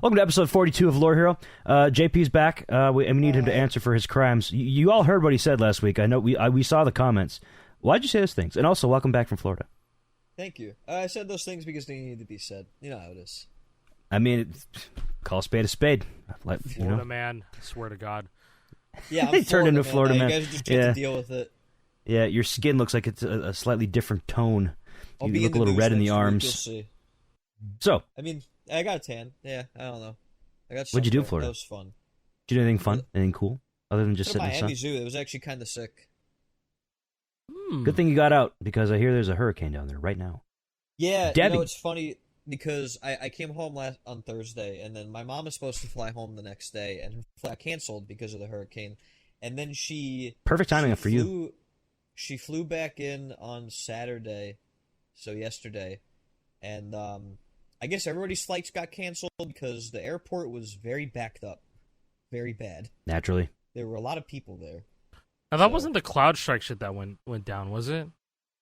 Welcome to episode 42 of Lore Hero. JP's back. We need him to answer for his crimes. You all heard what he said last week. I know we saw the comments. Why'd you say those things? And also, welcome back from Florida. Thank you. I said those things because they needed to be said. You know how it is. I mean, call a spade a spade. Florida man, I swear to God. Yeah, He turned into a Florida man. You guys just get to deal with it. Yeah, your skin looks like it's a slightly different tone. I'll You look a little red in the arms. You'll see. So, I mean, I got a tan. Yeah, I don't know. What'd you do, Florida? That was fun. Did you do anything fun? Anything cool? Other than just sitting in the sun? Miami Zoo. It was actually kind of sick. Good thing you got out, because I hear there's a hurricane down there right now. Yeah, Debbie. it's funny because I came home on Thursday, and then my mom is supposed to fly home the next day, and her flight canceled because of the hurricane. And then perfect timing for you. She flew back in on Saturday, so yesterday, and I guess everybody's flights got canceled because the airport was very backed up, very bad. Naturally, there were a lot of people there. Now, that wasn't the CloudStrike shit that went down, was it?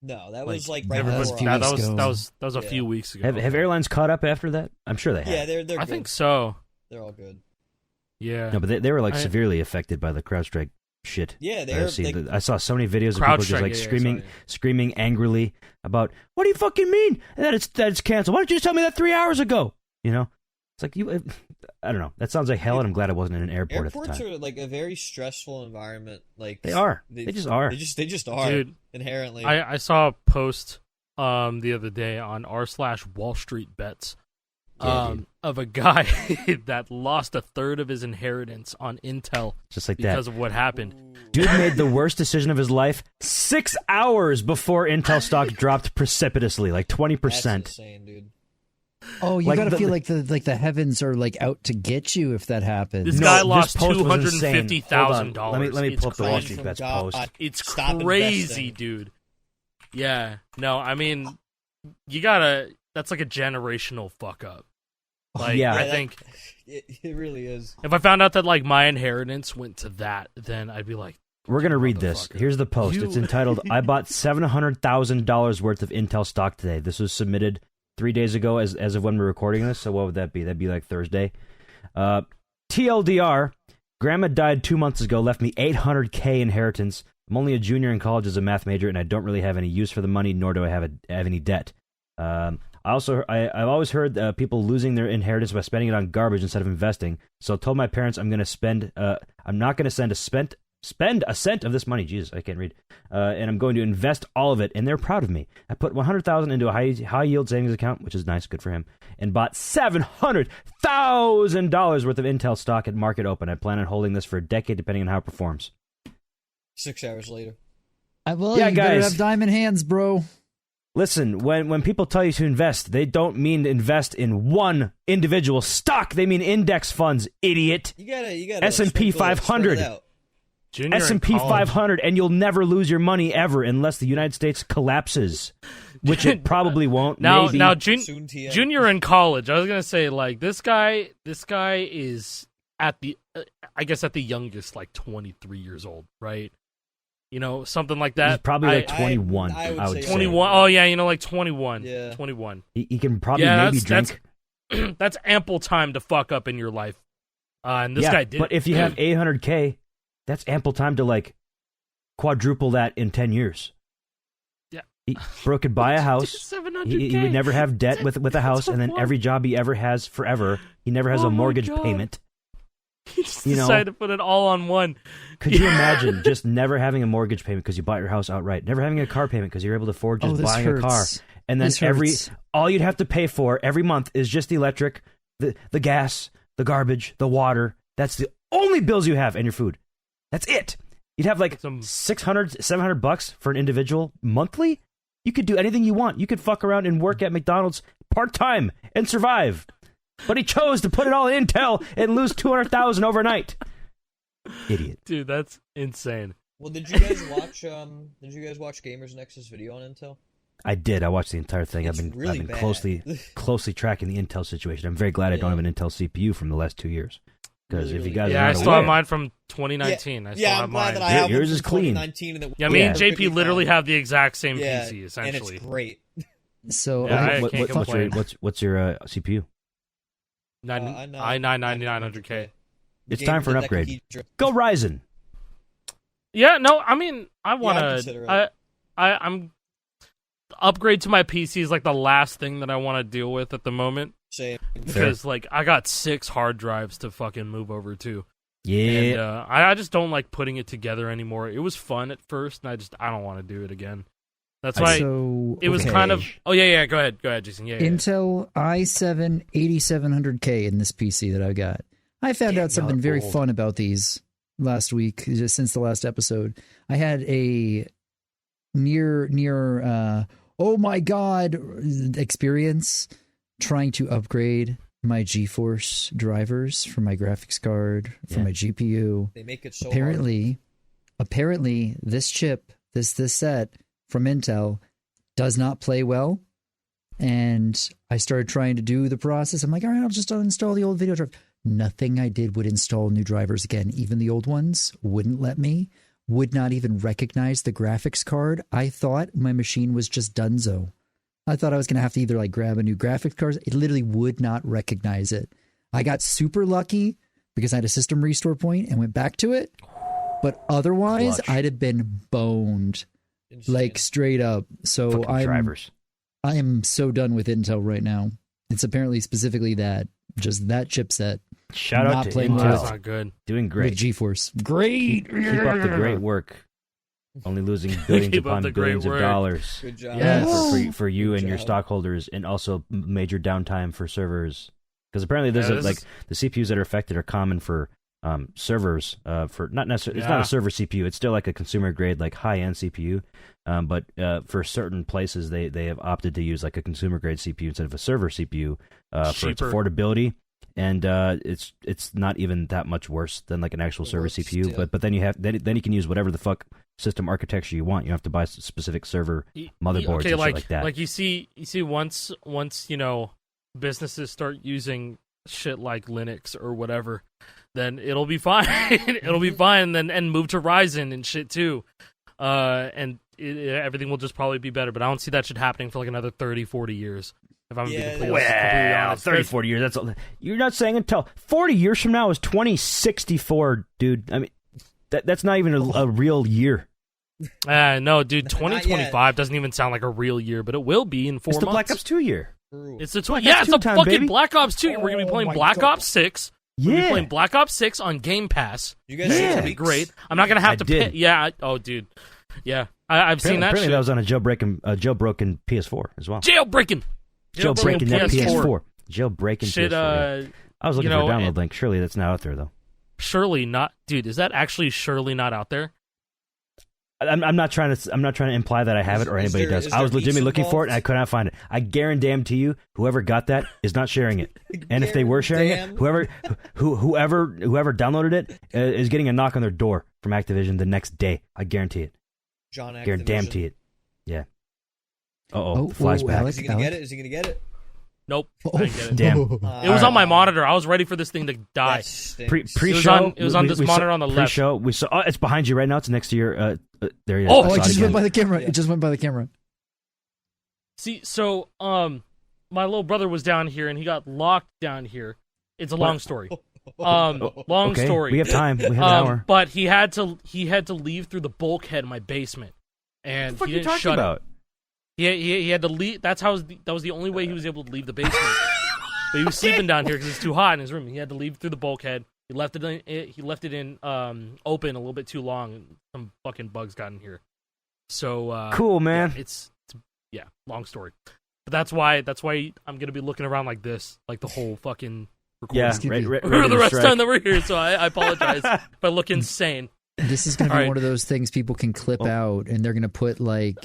No, that was right that was a few weeks ago. Have airlines caught up after that? I'm sure they have. Yeah, they're good. I think so. They're all good. Yeah. No, but they were severely affected by the CrowdStrike shit. Yeah, I saw so many videos of people just screaming angrily about, what do you fucking mean that it's canceled? Why didn't you just tell me that 3 hours ago? You know, it's like I don't know. That sounds like hell, and I'm glad it wasn't in an airport at the time. Airports are like a very stressful environment. Like they are. They just are. They just are. Dude, inherently. I saw a post the other day on r/Wall Street Bets of a guy that lost a third of his inheritance on Intel just like because of what happened. Dude made the worst decision of his life 6 hours before Intel stock dropped precipitously, like 20%. That's insane, dude. Oh, you gotta feel like the heavens are like out to get you if that happens. This guy lost $250,000. Let me pull up the Wall Street Bets post. It's crazy, dude. Yeah, no, I mean, you gotta. That's like a generational fuck up. Like, yeah, I think it really is. If I found out that like my inheritance went to that, then I'd be like, we're gonna read this. Here's the post. It's entitled, "I bought $700,000 worth of Intel stock today." This was submitted 3 days ago as of when we're recording this, so what would that be? That'd be like Thursday. TLDR, Grandma died 2 months ago, left me $800K inheritance. I'm only a junior in college as a math major, and I don't really have any use for the money, nor do I have any debt. I've always heard people losing their inheritance by spending it on garbage instead of investing, so I told my parents I'm not going to spend a cent of this money. Jesus, I can't read. And I'm going to invest all of it, and they're proud of me. I put $100,000 into a high yield savings account, which is nice, good for him, and bought $700,000 worth of Intel stock at market open. I plan on holding this for a decade, depending on how it performs. 6 hours later. You better have diamond hands, bro. Listen, when people tell you to invest, they don't mean to invest in one individual stock. They mean index funds, idiot. You gotta S&P 500. S&P 500, and you'll never lose your money ever unless the United States collapses, which it probably won't. Now, Junior in college. I was gonna say, like, this guy is at the youngest, like 23 years old, right? You know, something like that. He's probably like 21. I would say 21. Oh yeah, like 21. Yeah. 21. He can probably maybe drink. That's ample time to fuck up in your life. And this guy did. But if you have $800K, that's ample time to like quadruple that in 10 years. Yeah. Bro could buy a house. He would never have debt with a house, and then every job he ever has forever, he never has a mortgage payment. He just decided to put it all on one. Could you imagine just never having a mortgage payment because you bought your house outright, never having a car payment because you're able to afford just buying a car, and then all you'd have to pay for every month is just the electric, the gas, the garbage, the water. That's the only bills you have, and your food. That's it. You'd have like $600-$700 for an individual monthly. You could do anything you want. You could fuck around and work at McDonald's part-time and survive. But he chose to put it all in Intel and lose $200,000 overnight. Idiot. Dude, that's insane. Well, did you guys watch Gamers Nexus video on Intel? I did. I watched the entire thing. It's I've been really closely tracking the Intel situation. I'm very glad I don't have an Intel CPU from the last 2 years. Because if you guys I still have mine from 2019. I'm glad that I have yours is clean. 2019 and me and JP literally have the exact same PC, essentially. And it's great. So I can't complain. What's your CPU? i9-9900K. It's time for an upgrade. Go Ryzen. Yeah, no, I mean, I want to. I'm upgrade to my PC is like the last thing that I want to deal with at the moment. Same. Because like I got 6 hard drives to fucking move over to. Yeah. And I just don't like putting it together anymore. It was fun at first, and I don't want to do it again. That's why it was kind of. Oh yeah. Go ahead, Jason. Yeah. Intel i7 8700K in this PC that I got. I found out something very fun about these last week, just since the last episode. I had a near oh my god experience trying to upgrade my GeForce drivers for my graphics card, for my GPU. They make it so apparently this chip, this set from Intel does not play well. And I started trying to do the process. I'm like, all right, I'll just uninstall the old video drive. Nothing I did would install new drivers again. Even the old ones wouldn't let me, would not even recognize the graphics card. I thought my machine was just donezo. I thought I was going to have to either like grab a new graphics card. It literally would not recognize it. I got super lucky because I had a system restore point and went back to it. But otherwise, I'd have been boned. Insane. Like straight up. So I am so done with Intel right now. It's apparently specifically that, just that chipset. Shout out to Intel. That's not good. Doing great. With GeForce. Great. Keep up the great work. Only losing billions upon billions of dollars. Good job. Yes. For you and your stockholders, and also major downtime for servers. Because apparently there's the CPUs that are affected are common for servers. For not necessarily, it's not a server CPU. It's still like a consumer grade, like high end CPU. But for certain places, they have opted to use like a consumer grade CPU instead of a server CPU for its affordability. And it's not even that much worse than like an actual server CPU. Still. But then you can use whatever the fuck system architecture you want. You have to buy specific server motherboards and shit like that. Like you see once businesses start using shit like Linux or whatever, then it'll be fine. It'll be fine. And move to Ryzen and shit too. And everything will just probably be better. But I don't see that shit happening for like another 30, 40 years. If I'm being completely honest. 30, 40 years. You're not saying until 40 years from now is 2064, dude. I mean, that's not even a real year. No, dude. 2025 doesn't even sound like a real year, but it will be in 4 months. It's the Black Ops 2 year. It's the it's a fucking baby. Black Ops 2. We're gonna be playing Black Ops 6. We're gonna be playing Black Ops 6 on Game Pass. You guys see be great. I'm not gonna have to pay. Yeah. Dude. Yeah. I've seen that. Apparently, that was on a jailbroken PS4 as well. Jailbreaking that PS4. Jailbreaking shit, PS4. Yeah. I was looking for a download link. Surely that's not out there though. Surely not, dude. Is that actually surely not out there? I'm not trying to imply that I have it or anybody does. I was legitimately looking for it and I could not find it. I guarantee to you, whoever got that is not sharing it. And if they were sharing it, whoever downloaded it is getting a knock on their door from Activision the next day. I guarantee it. Guarantee it. Yeah. Flies back. Is he gonna get it? Is he gonna get it? Nope. I didn't get it. Damn. It was on my monitor. I was ready for this thing to die. Pre-show. It was on this monitor on the left. Pre-show. We saw. Oh, it's behind you right now. It's next to your. There you go. It just went by the camera. It just went by the camera. See, so my little brother was down here and he got locked down here. It's a long story. Long story. We have time. We have an hour. But he had to leave through the bulkhead in my basement, and he didn't shut it. He had to leave. That was the only way he was able to leave the basement. But he was sleeping down here because it's too hot in his room. He had to leave through the bulkhead. He left it in open a little bit too long, and some fucking bugs got in here. So cool, man. Yeah, it's long story. But that's why I'm gonna be looking around like this, like the whole fucking recording. Yeah, for the rest of the time that we're here. So I apologize if I look insane. This is going to be one of those things people can clip out, and they're going to put, like,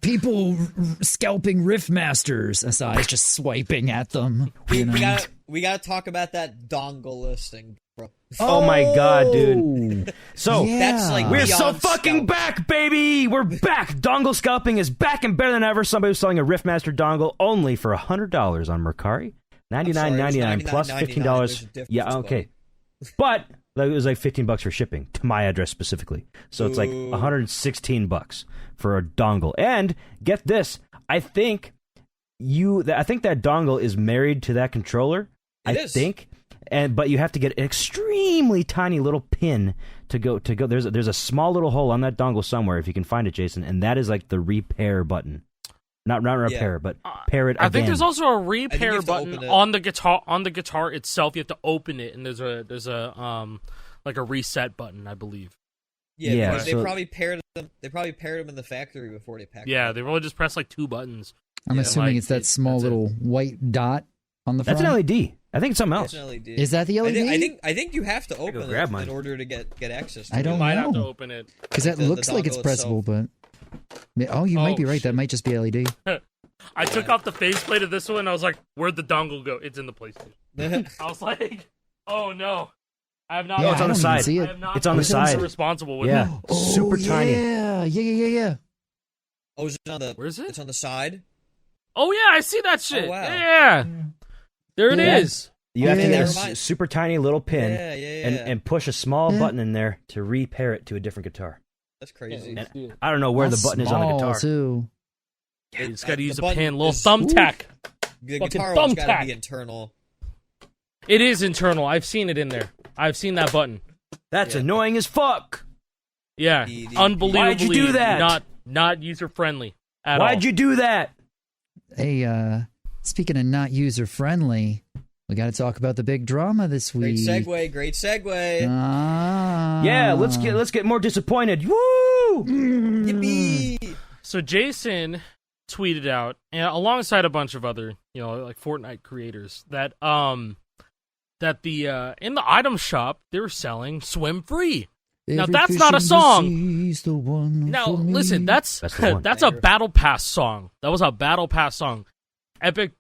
people scalping Rift Masters aside, just swiping at them. We got to talk about that dongle listing, bro. Oh my god, dude. So, that's like we're so fucking back, baby! We're back! Dongle scalping is back and better than ever. Somebody was selling a Rift Master dongle only for $100 on Mercari. $99.99 plus $15. Yeah, okay. But it was like $15 for shipping to my address specifically. So it's like $116 for a dongle. And get this, I think I think that dongle is married to that controller. It I is. think. But you have to get an extremely tiny little pin to go. There's a small little hole on that dongle somewhere if you can find it, Jason, and that is like the repair button. Not repair, but pair it again. I think there's also a repair button on the guitar. On the guitar itself, you have to open it, and there's a like a reset button, I believe. Yeah, they probably paired them. They probably paired them in the factory before they packed. Yeah, they really just pressed like 2 buttons. I'm assuming it's that small little white dot on the front. That's an LED. I think it's something else. It's an LED. Is that the LED? I think you have to open it in order to get access to it. I don't You might know. have to open it. Because that looks like it's pressable, but... Oh, you might be right. Shit. That might just be LED. I took off the faceplate of this one, and I was like, where'd the dongle go? It's in the PlayStation. I was like, oh no. I have not... No, it's on the side. See it. It's on the side. Responsible with Yeah. it. Super tiny. Yeah. Oh, is it on the... Where is it? It's on the side? Oh yeah, I see that shit. Oh, wow. Yeah. There it is. You have to get never a mind. super tiny little pin Yeah. and push a small button in there to repair it to a different guitar. That's crazy. And I don't know where the button is on the guitar. Too. You just got to use a button pin, little is- thumbtack. The Fucking guitar one's got to thumbtack. be internal. It is internal. I've seen it in there. I've seen that button. That's Yeah. annoying as fuck. Yeah, unbelievably Why'd you do that? Not user friendly at all. Why'd you do that? Hey, speaking of not user friendly, we got to talk about the big drama this Great week. segue. Yeah, let's get more disappointed. Woo! Yippee! So Jason tweeted out, and alongside a bunch of other, like Fortnite creators, that the in the item shop they were selling Swim Free. Now that's not a song. Now listen, that's the one. that's a Battle Pass song. That was a Battle Pass song. Epic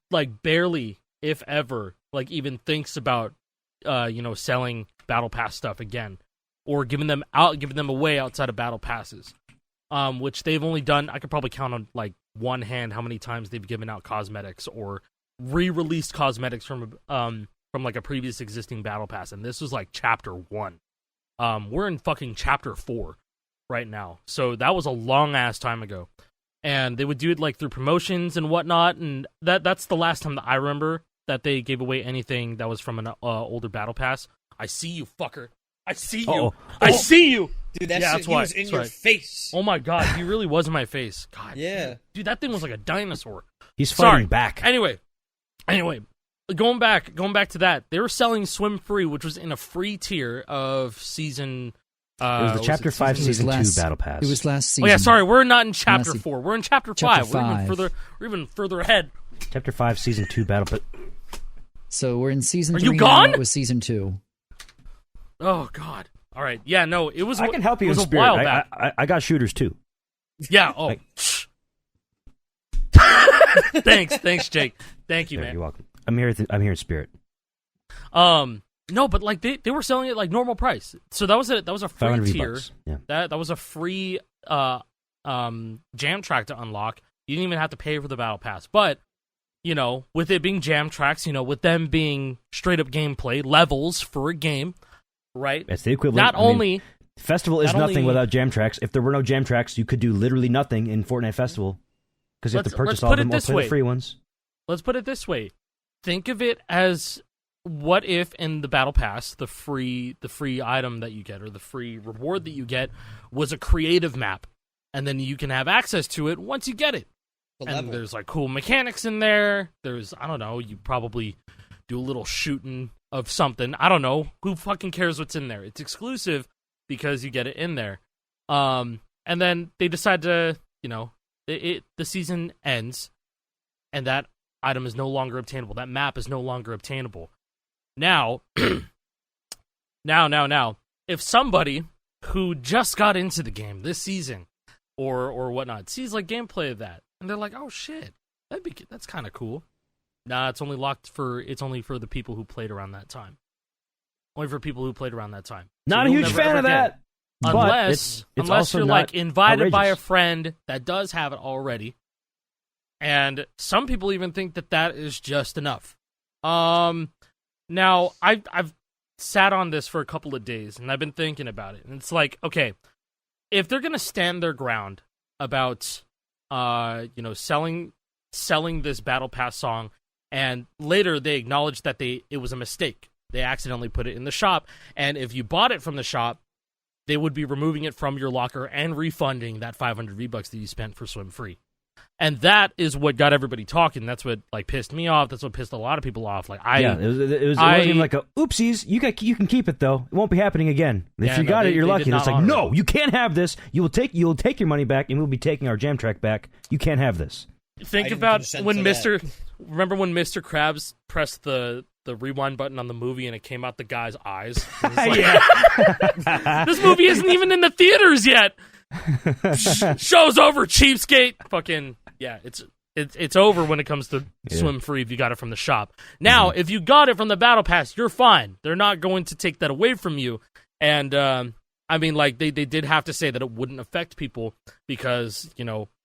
barely, if ever, even thinks about selling Battle Pass stuff again, or giving them away outside of Battle Passes. Which they've only done. I could probably count on one hand how many times they've given out cosmetics or re-released cosmetics from a previous existing Battle Pass, and this was chapter 1. We're in fucking chapter 4 right now, so that was a long ass time ago. And they would do it through promotions and whatnot, and that's the last time that I remember that they gave away anything that was from an older Battle Pass. I see you, fucker. I see you. Uh-oh. I see you. Dude, he was in your face. Oh my god, he really was in my face. God. Yeah. Dude, that thing was like a dinosaur. He's fighting back. Anyway, going back to that, they were selling Swim Free, which was in a free tier of season. It was the chapter 5 season 2 battle pass. It was last season. Oh yeah, sorry, we're not in chapter 4. We're in chapter 5. Chapter We're even further ahead. Chapter 5 season 2 battle pass. So we're in season Are 3 you gone? now. It was season 2. Oh god. All right. Yeah. No. It was. I can help you it in was spirit. a while back. I got shooters too. Yeah. Oh. Thanks, Jake. Thank you, man. You're welcome. I'm here in spirit. No, but they were selling it normal price. So that was a free tier. Yeah. That was a free jam track to unlock. You didn't even have to pay for the battle pass. But with it being jam tracks, with them being straight up gameplay levels for a game, right? That's the equivalent. Festival is nothing without jam tracks. If there were no jam tracks, you could do literally nothing in Fortnite Festival because you have to purchase all of them or play the free ones. Let's put it this way: think of it as what if in the battle pass, the free item that you get or the free reward that you get was a creative map, and then you can have access to it once you get it. And there's cool mechanics in there. There's, I don't know, you probably do a little shooting of something. I don't know. Who fucking cares what's in there? It's exclusive because you get it in there. And then they decide to, the season ends and that item is no longer obtainable. That map is no longer obtainable. Now, if somebody who just got into the game this season or whatnot sees gameplay of that, and they're like, "Oh shit, that's kind of cool." Nah, it's only for the people who played around that time. Only for people who played around that time. Not a huge fan of that. Unless also you're not invited by a outrageous. friend that does have it already. And some people even think that is just enough. Now I've sat on this for a couple of days and I've been thinking about it. And it's okay, if they're going to stand their ground about selling selling this Battle Pass song, and later they acknowledged that it was a mistake. They accidentally put it in the shop, and if you bought it from the shop, they would be removing it from your locker and refunding that 500 V-Bucks that you spent for Swim Free. And that is what got everybody talking. That's what pissed me off. That's what pissed a lot of people off. It wasn't even like a oopsies. You can keep it though. It won't be happening again. If you got it, you're lucky. It's like no, you can't have this. You will take your money back, and we'll be taking our jam track back. You can't have this. Think about when remember when Mr. Krabs pressed the rewind button on the movie and it came out the guy's eyes. This movie isn't even in the theaters yet. Show's over, cheapskate. Fucking yeah, it's over when it comes to Swim Free if you got it from the shop. Now, if you got it from the Battle Pass, you're fine. They're not going to take that away from you. And I mean, like they did have to say that it wouldn't affect people because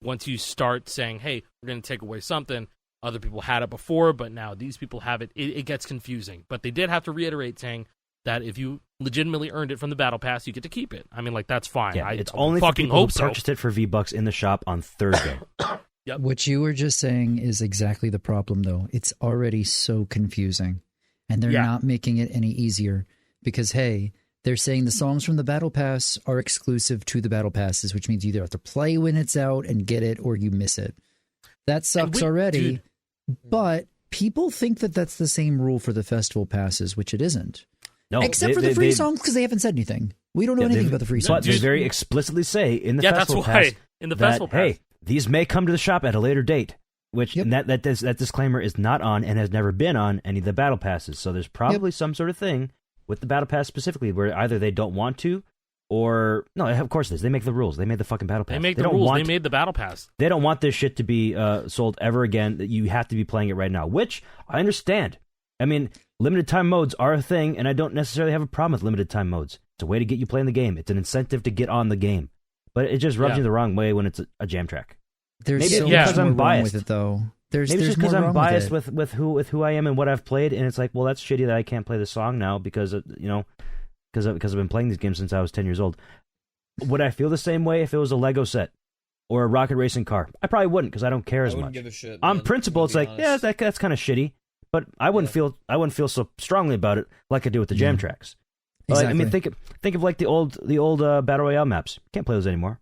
once you start saying, "Hey, we're going to take away something," other people had it before, but now these people have it. It gets confusing. But they did have to reiterate saying that if you legitimately earned it from the Battle Pass, you get to keep it. I mean, like, that's fine. Yeah, it's only for people who purchased it for V-Bucks in the shop on Thursday. Yep. What you were just saying is exactly the problem, though. It's already so confusing, and they're not making it any easier because, hey, they're saying the songs from the Battle Pass are exclusive to the Battle Passes, which means you either have to play when it's out and get it or you miss it. That sucks already, but people think that that's the same rule for the festival passes, which it isn't. No, except for the free songs because they haven't said anything. We don't know anything about the free songs. But they very explicitly say in the festival pass in the festival pass, hey, these may come to the shop at a later date. Which and that disclaimer is not on and has never been on any of the battle passes. So there's probably some sort of thing with the battle pass specifically where either they don't want to, or no, of course it is. They make the rules. They made the fucking battle pass. They make the rules. They made the battle pass. They don't want this shit to be sold ever again. That you have to be playing it right now, which I understand. I mean, limited time modes are a thing, and I don't necessarily have a problem with limited time modes. It's a way to get you playing the game. It's an incentive to get on the game, but it just rubs you the wrong way when it's a jam track. There's maybe so much more wrong with it, though. Maybe it's just because I'm biased with who I am and what I've played, and it's like, well, that's shitty that I can't play the song now because because I've been playing these games since I was 10 years old. Would I feel the same way if it was a Lego set or a rocket racing car? I probably wouldn't because I don't care as much. Give a shit, on principle, it's like, honest. Yeah, that's kind of shitty, but I wouldn't feel so strongly about it like I do with the jam tracks. Exactly. I mean, think of like the old Battle Royale maps. Can't play those anymore.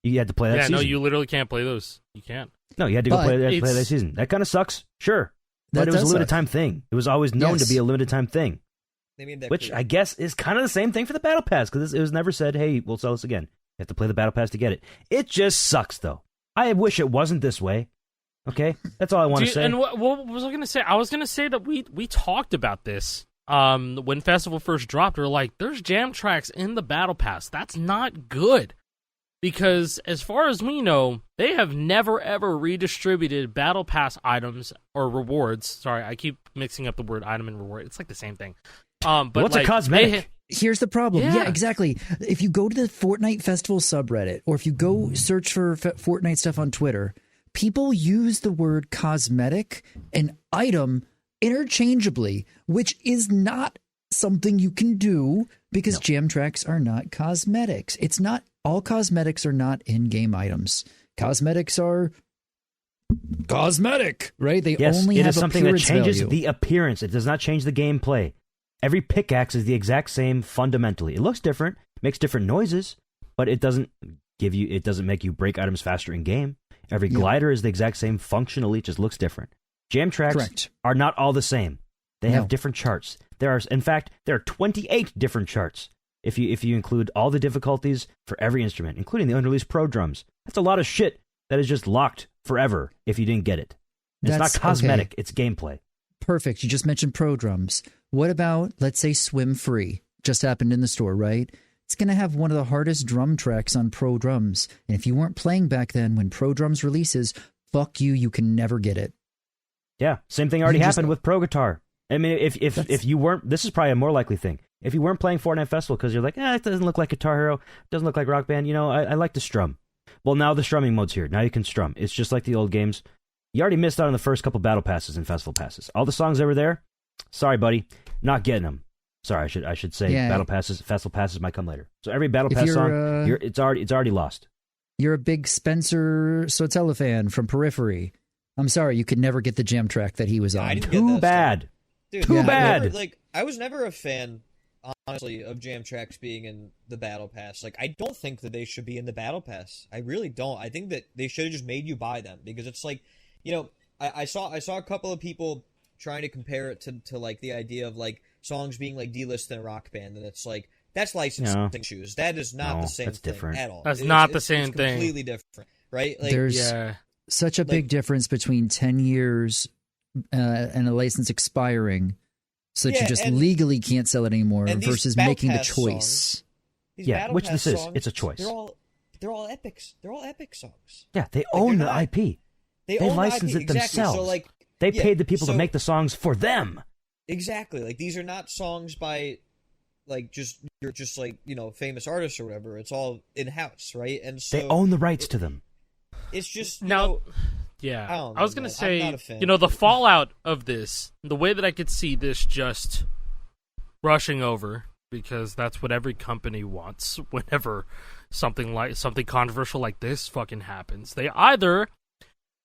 You had to play that season. No, you literally can't play those. You can't. No, you had to go play that season. That kind of sucks, sure. But it was a limited time thing. It was always known to be a limited time thing. Which I guess is kind of the same thing for the Battle Pass, because it was never said, hey, we'll sell this again. You have to play the Battle Pass to get it. It just sucks, though. I wish it wasn't this way. Okay? That's all I want to say. And what was I going to say? I was going to say that we talked about this when Festival first dropped. We were like, there's jam tracks in the Battle Pass. That's not good. Because as far as we know, they have never, ever redistributed Battle Pass items or rewards. Sorry, I keep mixing up the word item and reward. It's like the same thing. But what's a cosmetic? Here's the problem. Yeah, exactly. If you go to the Fortnite Festival subreddit, or if you go search for Fortnite stuff on Twitter, people use the word cosmetic and item interchangeably, which is not something you can do because jam tracks are not cosmetics. It's not. All cosmetics are not in-game items. Cosmetics are cosmetic, right? They only have something that changes the appearance. It does not change the gameplay. Every pickaxe is the exact same fundamentally. It looks different, makes different noises, but it doesn't make you break items faster in game. Every glider is the exact same functionally, it just looks different. Jam tracks are not all the same. They have different charts. There are 28 different charts. If you include all the difficulties for every instrument, including the unreleased Pro drums, that's a lot of shit that is just locked forever if you didn't get it. It's not cosmetic, it's gameplay. Perfect. You just mentioned Pro drums. What about, let's say, Swim Free? Just happened in the store, right? It's going to have one of the hardest drum tracks on Pro drums. And if you weren't playing back then when Pro drums releases, fuck you, you can never get it. Yeah, same thing already happened with Pro Guitar. I mean, if you weren't, this is probably a more likely thing. If you weren't playing Fortnite Festival because you're like, it doesn't look like Guitar Hero, it doesn't look like Rock Band, I like to strum. Well, now the strumming mode's here. Now you can strum. It's just like the old games. You already missed out on the first couple battle passes and festival passes. All the songs that were there, sorry, buddy, not getting them. Sorry, I should say battle passes, festival passes might come later. So every battle pass song, it's already lost. You're a big Spencer Sotelo fan from Periphery. I'm sorry, you could never get the jam track that he was on. Too bad. Dude, Too bad. I was never a fan, honestly, of jam tracks being in the Battle Pass. Like, I don't think that they should be in the Battle Pass. I really don't. I think that they should have just made you buy them, because it's like, you know, I saw a couple of people trying to compare it to like the idea of like songs being like delisted in a Rock Band, and it's like that's licensing issues. That is not the same thing different. at all. That's not the same thing. Completely different, right? Like, there's such a big difference between 10 years and a license expiring, so that you just legally can't sell it anymore, versus making the choice. Songs, which this is. Songs, it's a choice. They're all epics. They're all epic songs. Yeah, they own the IP. They license it themselves. So, like, they paid the people to make the songs for them. Exactly. Like, these are not songs by, like, you're just like, you know, famous artists or whatever. It's all in house, right? And so they own the rights to them. It's just I was gonna say, you know, the fallout of this, the way that I could see this just rushing over, because that's what every company wants whenever something controversial like this fucking happens.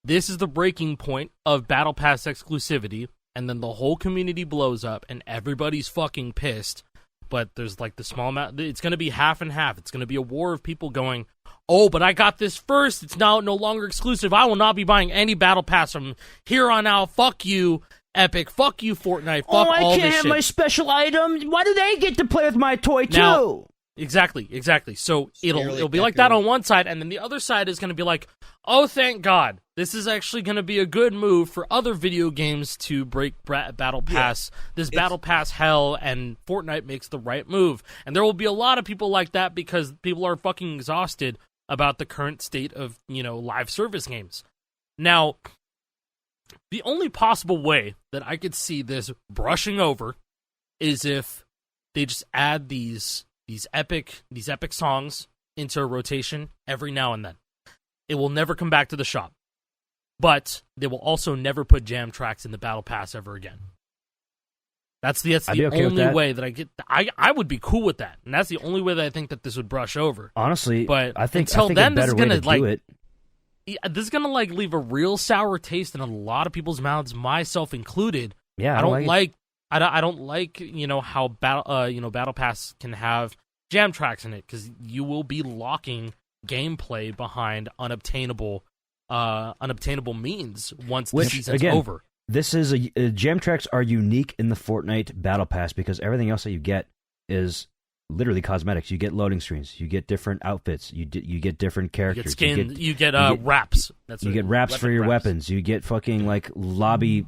This is the breaking point of Battle Pass exclusivity, and then the whole community blows up, and everybody's fucking pissed. But there's like the small amount. It's going to be half and half. It's going to be a war of people going, oh, but I got this first. It's now no longer exclusive. I will not be buying any Battle Pass from here on out. Fuck you, Epic. Fuck you, Fortnite. Fuck all this shit. I can't have my special item. Why do they get to play with my toy too? Now, exactly. So it'll be like that on one side, and then the other side is going to be like, oh, thank God. This is actually going to be a good move for other video games to break Battle Pass, Battle Pass hell, and Fortnite makes the right move. And there will be a lot of people like that, because people are fucking exhausted about the current state of, you know, live service games. Now, the only possible way that I could see this brushing over is if they just add these epic songs into a rotation every now and then. It will never come back to the shop. But they will also never put jam tracks in the Battle Pass ever again. That's the only way that I get. I would be cool with that, and that's the only way that I think that this would brush over. Honestly, but I think then, this is gonna this is gonna like leave a real sour taste in a lot of people's mouths, myself included. Yeah, I don't like you know how Battle Pass can have jam tracks in it, because you will be locking gameplay behind unobtainable means once the season's over. This is jam tracks are unique in the Fortnite Battle Pass, because everything else that you get is literally cosmetics. You get loading screens, you get different outfits, you get different characters, you get wraps. You get wraps for your weapons. You get fucking like lobby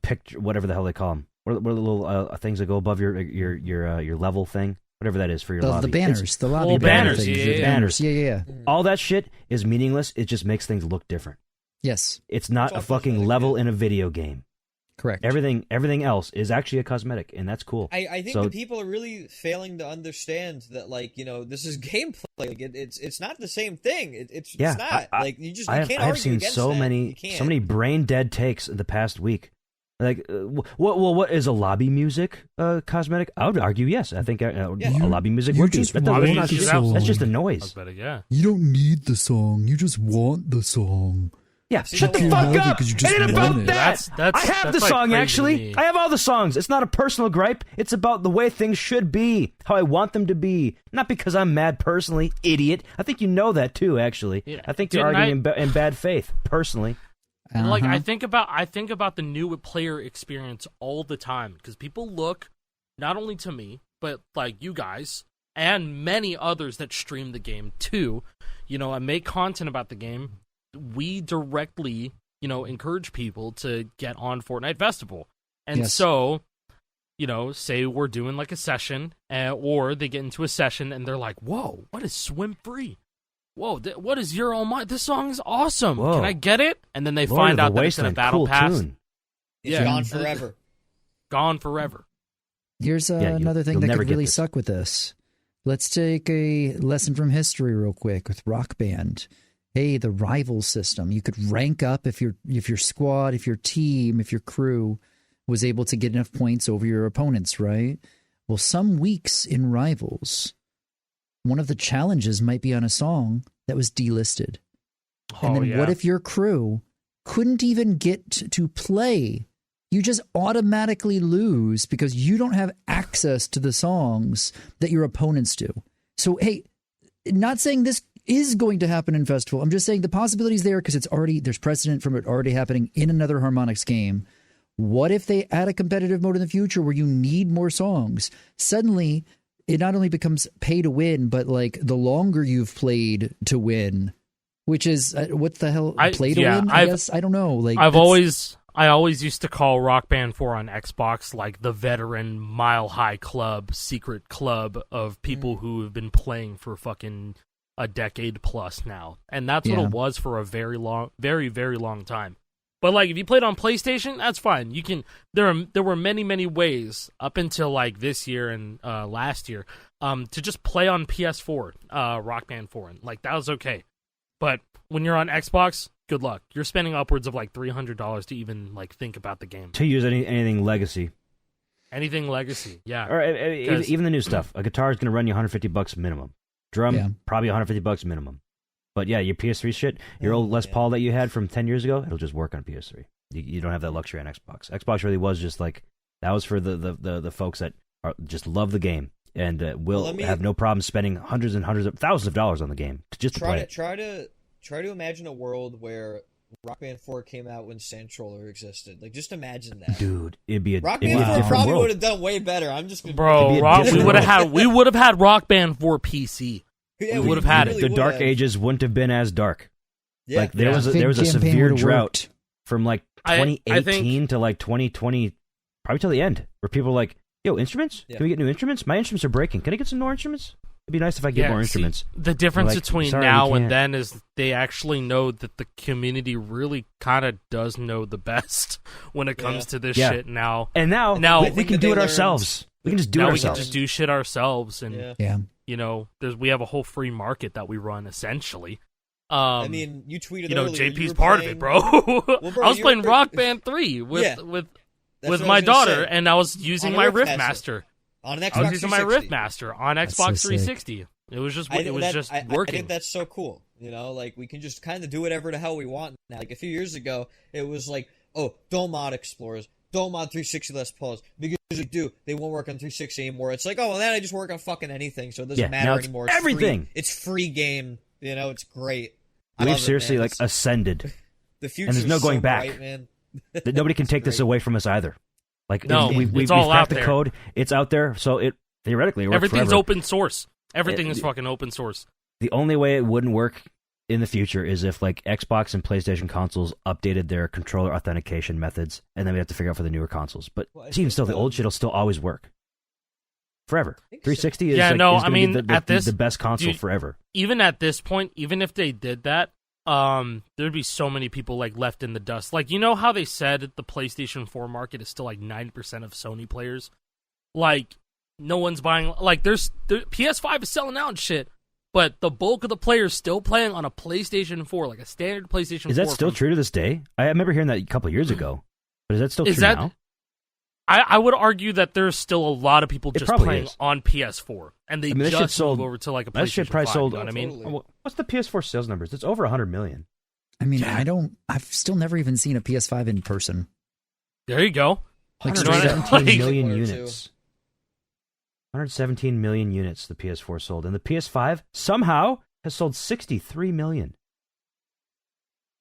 picture, whatever the hell they call them. What are the little things that go above your level thing? Whatever that is for your lobby. The banners, the lobby banners. Banners. Yeah. All that shit is meaningless. It just makes things look different. Yes. It's not a fucking level in a video game. Correct. Everything else is actually a cosmetic, and that's cool. I think that people are really failing to understand that, like, you know, this is gameplay. Like, it's not the same thing. It's not. You can't I've seen so many brain dead takes in the past week. Like, what is a lobby music cosmetic? I would argue yes. I think a lobby music would be. That's just a noise. You don't need the song. You just want the song. Yeah, shut the fuck up! It ain't about that! I have the song, actually. I have all the songs. It's not a personal gripe. It's about the way things should be, how I want them to be. Not because I'm mad personally, idiot. I think you know that, too, actually. Yeah. I think you're arguing in bad faith, personally. And like I think about the new player experience all the time, because people look not only to me, but like you guys and many others that stream the game too, you know, and make content about the game. We directly, you know, encourage people to get on Fortnite Festival, and so, you know, say we're doing like a session, or they get into a session and they're like, "Whoa, what is Swim Free? Whoa, what is You're All Mine? This song is awesome. Whoa. Can I get it?" And then they find out that it's in a Battle Pass. Tune. It's gone forever. Gone forever. Here's another thing that could really suck with this. Let's take a lesson from history real quick with Rock Band. Hey, the rival system. You could rank up if your squad, if your team, if your crew was able to get enough points over your opponents, right? Well, some weeks in Rivals, one of the challenges might be on a song that was delisted. And then what if your crew couldn't even get to play. You just automatically lose because you don't have access to the songs that your opponents do. So, hey, not saying this is going to happen in Festival. I'm just saying the possibility is there because there's precedent from it already happening in another Harmonix game. What if they add a competitive mode in the future where you need more songs? Suddenly, it not only becomes pay to win, but like the longer you've played to win, which is what the hell? Play to win? I guess I don't know. Like I always used to call Rock Band 4 on Xbox like the veteran Mile High Club, secret club of people who have been playing for fucking a decade plus now. And that's what it was for a very long, very, very long time. But like if you played on PlayStation, that's fine. You can there were many, many ways up until like this year and last year to just play on PS4, Rock Band 4. And like that was okay. But when you're on Xbox, good luck. You're spending upwards of like $300 to even like think about the game. To use anything legacy. Anything legacy, yeah. Or even the new stuff. A guitar is going to run you $150 minimum. Drum, probably $150 minimum. But yeah, your PS3 shit, your old Les Paul that you had from 10 years ago, it'll just work on PS3. You don't have that luxury on Xbox. Xbox really was just like, that was for the folks that just love the game and will have no problem spending hundreds and hundreds of thousands of dollars on the game just to play it. Try to imagine a world where Rock Band 4 came out when Sandtroller existed. Like, just imagine that, dude. It'd be a Rock Band 4 probably would have done way better. I'm just gonna we would have had Rock Band 4 PC. Yeah, we would have had really it. The Dark Ages wouldn't have been as dark. Yeah. Like there was a severe drought from like 2018 to like 2020, probably till the end, where people were like, "Yo, instruments? Can we get new instruments? My instruments are breaking. Can I get some more instruments? It'd be nice if I get more instruments." The difference between now and then is they actually know that the community really kind of does know the best when it comes to this shit now. And now we can do it ourselves. We can just do it ourselves. We can just do shit ourselves, and you know, we have a whole free market that we run essentially. I mean, you tweeted. You know, earlier, JP's part of it, bro. I was playing Rock Band 3 with my daughter, and I was using my Riffmaster. On an Xbox I was using my 360. Riffmaster on Xbox 360. It was just working. I think that's so cool. You know, like we can just kind of do whatever the hell we want now. Like a few years ago, it was like, oh, don't mod Explorers, don't mod 360 Les Pauls because they won't work on 360 anymore. It's like, oh, well, then I just work on fucking anything, so it doesn't matter anymore. It's everything. It's free game. You know, it's great. We've seriously like ascended. The future, and there's no going back. Bright, man. That nobody can take this away from us either. Like no, we've cracked the code. It's out there, so it theoretically works everything's forever. open source. Everything is fucking open source. The only way it wouldn't work in the future is if like Xbox and PlayStation consoles updated their controller authentication methods, and then we have to figure out for the newer consoles. But even still, the old shit will still always work forever. 360 is the best console forever. Even at this point, even if they did that, there'd be so many people like left in the dust. Like, you know how they said the PlayStation 4 market is still like 90% of Sony players? Like, no one's buying. Like, PS5 is selling out and shit, but the bulk of the players still playing on a PlayStation 4, like a standard PlayStation 4. Is that still true to this day? I remember hearing that a couple years ago, but is that still true now? I would argue that there's still a lot of people just playing on PS4, and they just moved over to like a PlayStation 5. That shit probably sold. You know what I mean? Totally. What's the PS4 sales numbers? It's over 100 million. I mean, I've still never even seen a PS5 in person. There you go. Like 117 million units. 117 million units the PS4 sold, and the PS5 somehow has sold 63 million.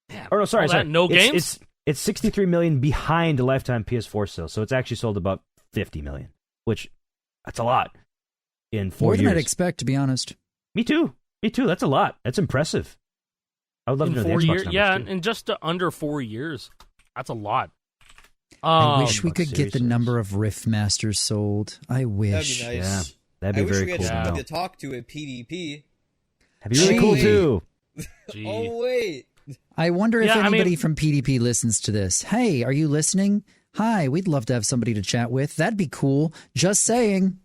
Yeah, or no, sorry. No games. It's 63 million behind the lifetime PS4 sales, so it's actually sold about 50 million, which that's a lot in 4 years. More than I'd expect, to be honest. Me too. That's a lot. That's impressive. I would love to know the Xbox numbers, too. In just under 4 years, that's a lot. I wish we could get the number of Riffmasters sold. I wish. That'd be nice. Yeah, that'd be very cool. I wish we had somebody to talk to at PDP. That'd be really cool too. Oh wait. I wonder if anybody from PDP listens to this. Hey, are you listening? Hi, we'd love to have somebody to chat with. That'd be cool. Just saying.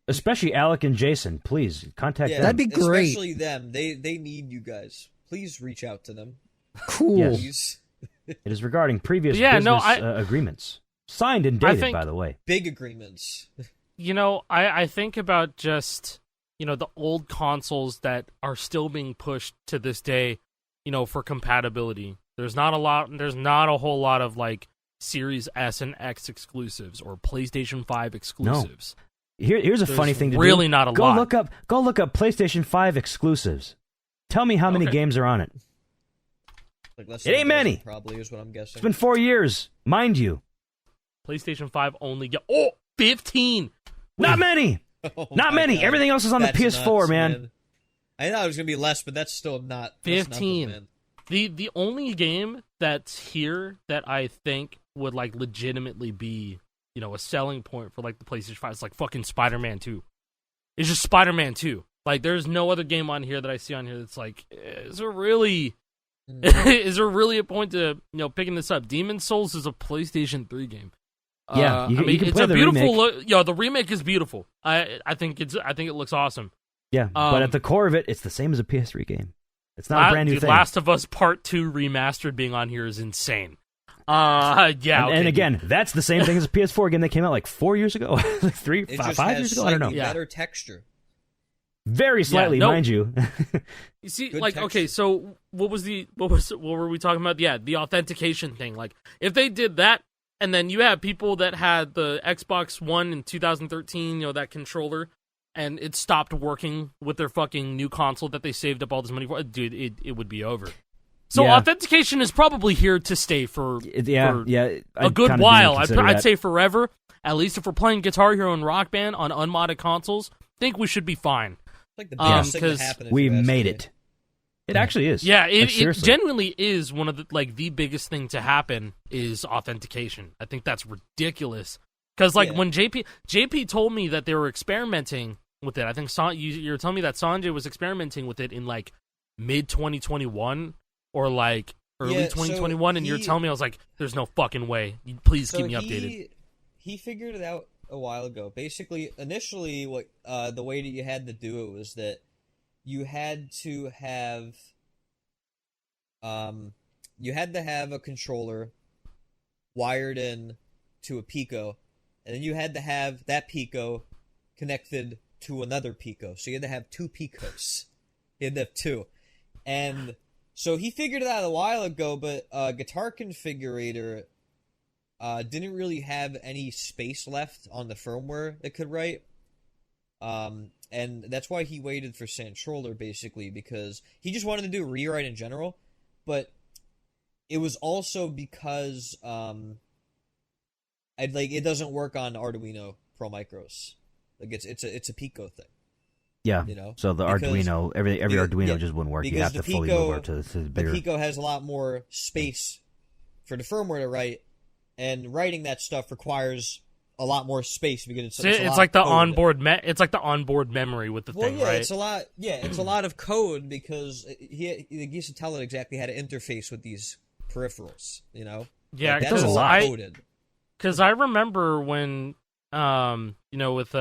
Especially Alec and Jason. Please contact them. That'd be great. Especially them. They need you guys. Please reach out to them. Cool. Yes. It is regarding previous business agreements. Signed and dated, by the way. Big agreements. You know, I think about just, you know, the old consoles that are still being pushed to this day, you know, for compatibility. There's not a whole lot of like Series S and X exclusives or PlayStation 5 exclusives. No. Here's a funny thing to do. Really not a lot. Go look up PlayStation 5 exclusives. Tell me how many games are on it. Like less it ain't many. Probably is what I'm guessing. It's been 4 years, mind you. PlayStation 5 only 15. Not many. Not many. God. Everything else is on the PS4, nuts, man. I thought it was gonna be less, but that's still not 15. Nothing, the only game that's here that I think would like legitimately be, you know, a selling point for like the PlayStation 5 is like fucking Spider-Man 2. It's just Spider-Man 2. Like there's no other game on here that I see on here that's like, is there really a point to, you know, picking this up? Demon's Souls is a PlayStation 3 game. Yeah, you can it's play a the beautiful remake. look. Yo, the remake is beautiful. I think it looks awesome. Yeah, but at the core of it, it's the same as a PS3 game. It's not a brand new thing. Last of Us Part 2 Remastered being on here is insane. And again, that's the same thing as a PS4 game that came out like 4 years ago, like 5 years ago. I don't know. Better texture. Very slightly, mind you. You see, Good like, texture. okay, so what were we talking about? Yeah, the authentication thing. Like, if they did that, and then you have people that had the Xbox One in 2013, you know, that controller, and it stopped working with their fucking new console that they saved up all this money for, dude, it would be over. So authentication is probably here to stay for a good while. I'd say forever. At least if we're playing Guitar Hero and Rock Band on unmodded consoles, I think we should be fine. It's like the best thing to happen. We made it. It actually is. Yeah, it genuinely is one of the biggest thing to happen is authentication. I think that's ridiculous. Because when JP told me that they were experimenting with it, I think you're telling me that Sanjay was experimenting with it in like mid 2021 or like early 2021, and you're telling me, I was like, there's no fucking way. Please keep me updated. He figured it out a while ago. Basically, initially, what the way that you had to do it was that you had to have a controller wired in to a Pico, and then you had to have that Pico connected to another Pico. So you had to have two Picos. You had to have two. And so he figured it out a while ago, but Guitar Configurator didn't really have any space left on the firmware that could write. And that's why he waited for Santroller, basically, because he just wanted to do a rewrite in general. But it was also because it doesn't work on Arduino Pro Micros. Like it's a Pico thing. Yeah. You know? So the Arduino, every Arduino just wouldn't work. You have to fully move over to the bigger. The Pico has a lot more space for the firmware to write, and writing that stuff requires a lot more space because it's like the onboard it's like the onboard memory with the thing, right? It's a lot. Yeah, it's a lot of code because he used to tell it exactly how to interface with these peripherals. You know, yeah, like, that's a lot coded. Because I remember when, with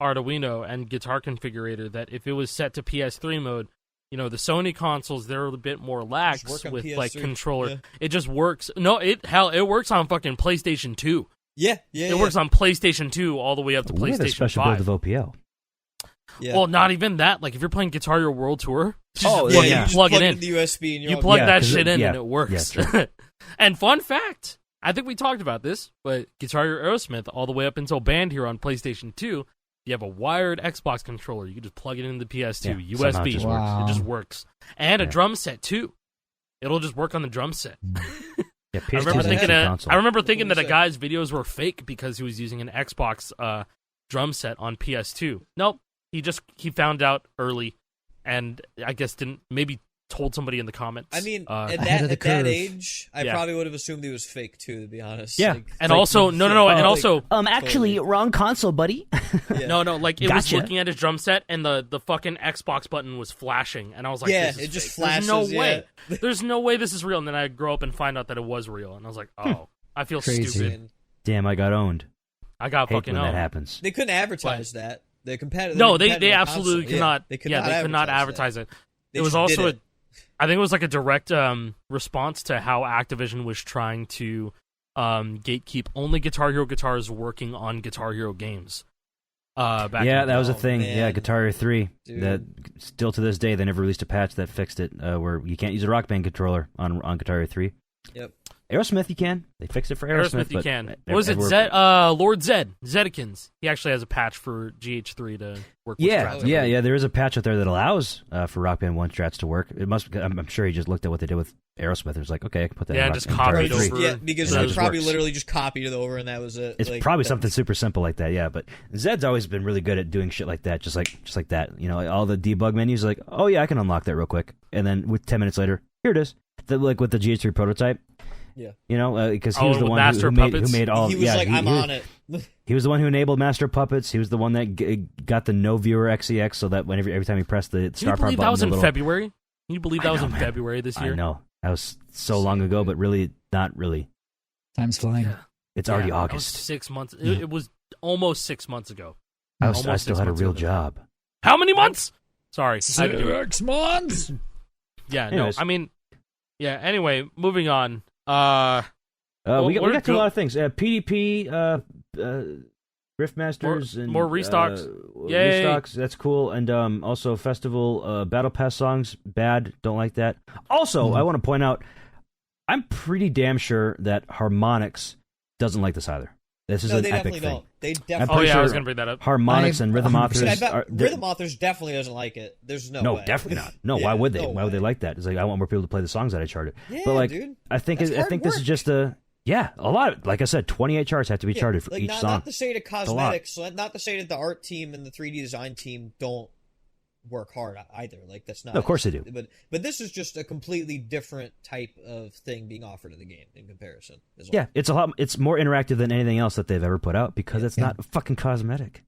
Arduino and Guitar Configurator, that if it was set to PS3 mode, you know, the Sony consoles, they're a bit more lax with PS3, like controller. Yeah. It just works. No, it works on fucking PlayStation 2. Yeah. It works on PlayStation 2 all the way up to PlayStation 5. We have a special build of OPL. Yeah. Well, not even that. Like, if you're playing Guitar Hero World Tour, you plug it in. The USB and you plug that shit in and it works. Yeah, and fun fact, I think we talked about this, but Guitar Hero Aerosmith, all the way up until Band Hero on PlayStation 2, you have a wired Xbox controller. You can just plug it into the PS2. USB. It just works. And a drum set, too. It'll just work on the drum set. Yeah, I remember thinking that a guy's videos were fake because he was using an Xbox drum set on PS2. Nope. He found out early, and I guess maybe told somebody in the comments. I mean, at that age, I probably would have assumed he was fake too, to be honest. Yeah, and also actually, wrong console, buddy. Yeah. No, like it was looking at his drum set, and the fucking Xbox button was flashing, and I was like, yeah, this is it just fake. flashes. There's no way. There's no way this is real. And then I grow up and find out that it was real, and I was like, oh, I feel stupid. Damn, I got owned. I got fucking owned. That happens. They couldn't advertise that. The competitive. No, they absolutely cannot. They could not advertise it. It was also I think it was like a direct response to how Activision was trying to gatekeep only Guitar Hero guitars working on Guitar Hero games. That was a thing. Man. Yeah, Guitar Hero 3. Dude. That still to this day, they never released a patch that fixed it, where you can't use a Rock Band controller on Guitar Hero 3. Yep. Aerosmith, you can. They fixed it for Aerosmith. You can. What was it? Lord Zedekins. He actually has a patch for GH3 to work with strats. Yeah. There is a patch out there that allows for Rock Band 1 strats to work. It must. I'm sure he just looked at what they did with Aerosmith and was like, okay, I can put that. Yeah, in just Rock copied Band over. Yeah, because they probably literally just copied it over, and that was it. It's probably something super simple like that. Yeah, but Zed's always been really good at doing shit like that, just like that. You know, all the debug menus, like, oh yeah, I can unlock that real quick, and then with 10 minutes later, here it is. Like with the GH3 prototype. Yeah, you know, because he was the one who made all. He was I'm on it. He was the one who enabled Master Puppets. He was the one that got the No Viewer XEX, so that every time he pressed the star power button, that was in February. Can you believe that was in February this year? I know that was so long ago, but really not really. Time's flying. Yeah. It's already August. That was 6 months. It was almost 6 months ago. I still had a real job. How many months? Sorry, 6 months. Yeah, anyways. No, I mean, yeah. Anyway, moving on. We got to a lot of things. PDP, Riftmasters, and more restocks. Yay. Restocks, that's cool. And also Festival Battle Pass songs, bad, don't like that. Also, I want to point out, I'm pretty damn sure that Harmonix doesn't like this either. This is an epic thing. Don't. They definitely I was going to bring that up. Harmonix and Rhythm Authors. Rhythm Authors definitely doesn't like it. There's no way. No, definitely not. No, why would they? Why would they like that? It's like, I want more people to play the songs that I charted. Yeah, but like, dude. I think this is just a lot of, like I said, 28 charts have to be charted for each song. Not to say that cosmetics, not to say that the art team and the 3D design team don't work hard either. Like, that's not. No, of course they do. But this is just a completely different type of thing being offered in the game in comparison. Yeah, it's more interactive than anything else that they've ever put out because it's not fucking cosmetic.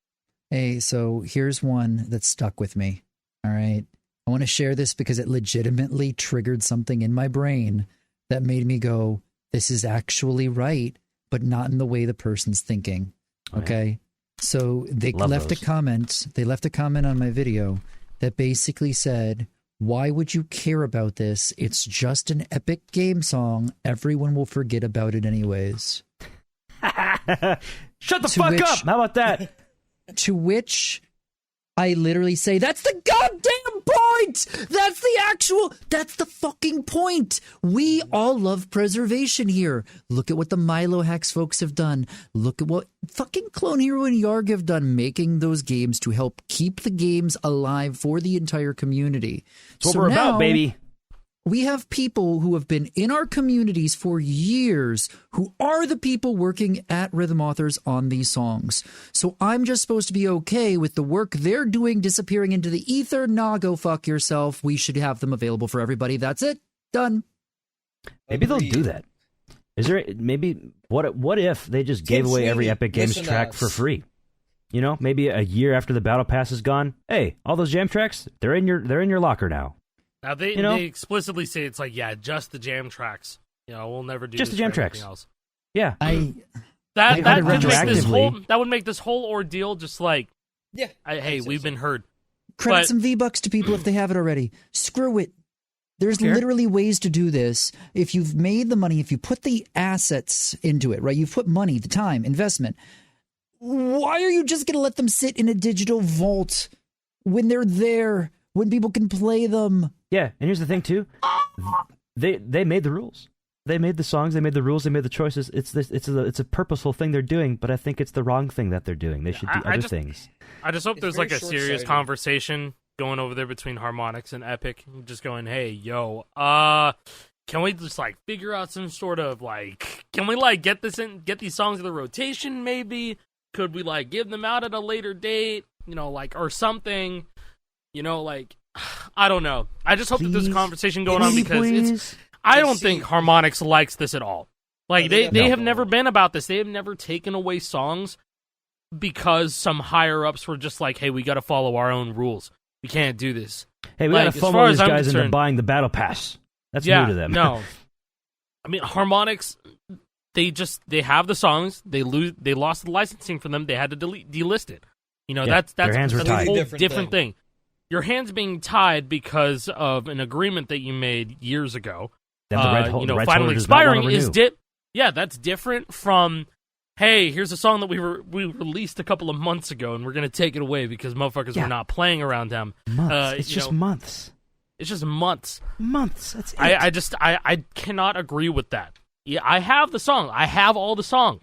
Hey, so here's one that stuck with me. All right. I want to share this because it legitimately triggered something in my brain that made me go, this is actually right, but not in the way the person's thinking. Okay. So they left a comment. They left a comment on my video that basically said, why would you care about this? It's just an epic game song. Everyone will forget about it anyways. Shut the fuck up. How about that? To which I literally say, that's the goddamn point. That's the fucking point. We all love preservation here. Look at what the Milo Hacks folks have done. Look at what fucking Clone Hero and Yarg have done, making those games to help keep the games alive for the entire community. That's what we're about, baby. We have people who have been in our communities for years who are the people working at Rhythm Authors on these songs. So I'm just supposed to be okay with the work they're doing disappearing into the ether. Nah, go fuck yourself. We should have them available for everybody. That's it. Done. Maybe they'll do that. Is there what if they just gave away every Epic Games track for free? You know, maybe a year after the Battle Pass is gone. Hey, all those jam tracks, they're in your locker now. Now they explicitly say it's like, just the jam tracks. You know, we'll never do just the jam tracks. Else. Yeah, that would make this whole ordeal just like, hey, we've been heard. Credit some V-Bucks to people if they have it already. Screw it. There's literally ways to do this. If you've made the money, if you put the assets into it, right? You've put money, the time, investment. Why are you just going to let them sit in a digital vault when they're there? When people can play them. Yeah, and here's the thing too. They made the rules. They made the songs, they made the rules, they made the choices. It's a purposeful thing they're doing, but I think it's the wrong thing that they're doing. They should do other things. I just hope there's like a serious conversation going over there between Harmonix and Epic, just going, "Hey, yo, can we just like figure out some sort of like, can we like get these songs in the rotation maybe? Could we like give them out at a later date, you know, like or something?" You know, like, I don't know. I just hope that there's a conversation going on because I don't think Harmonix likes this at all. Like, they have never been about this. They have never taken away songs because some higher-ups were just like, hey, we got to follow our own rules. We can't do this. Hey, we got to FOMO these guys into buying the Battle Pass. That's new to them. No. I mean, Harmonix, they have the songs. They lost the licensing for them. They had to delist it. You know, that's their hands were tied. A whole different thing. Your hands being tied because of an agreement that you made years ago. Then the finally expiring is that's different from hey, here's a song that we released a couple of months ago, and we're gonna take it away because motherfuckers were not playing around them. Months. It's just months. It's just months. Months. That's it. I cannot agree with that. Yeah, I have the song. I have all the songs,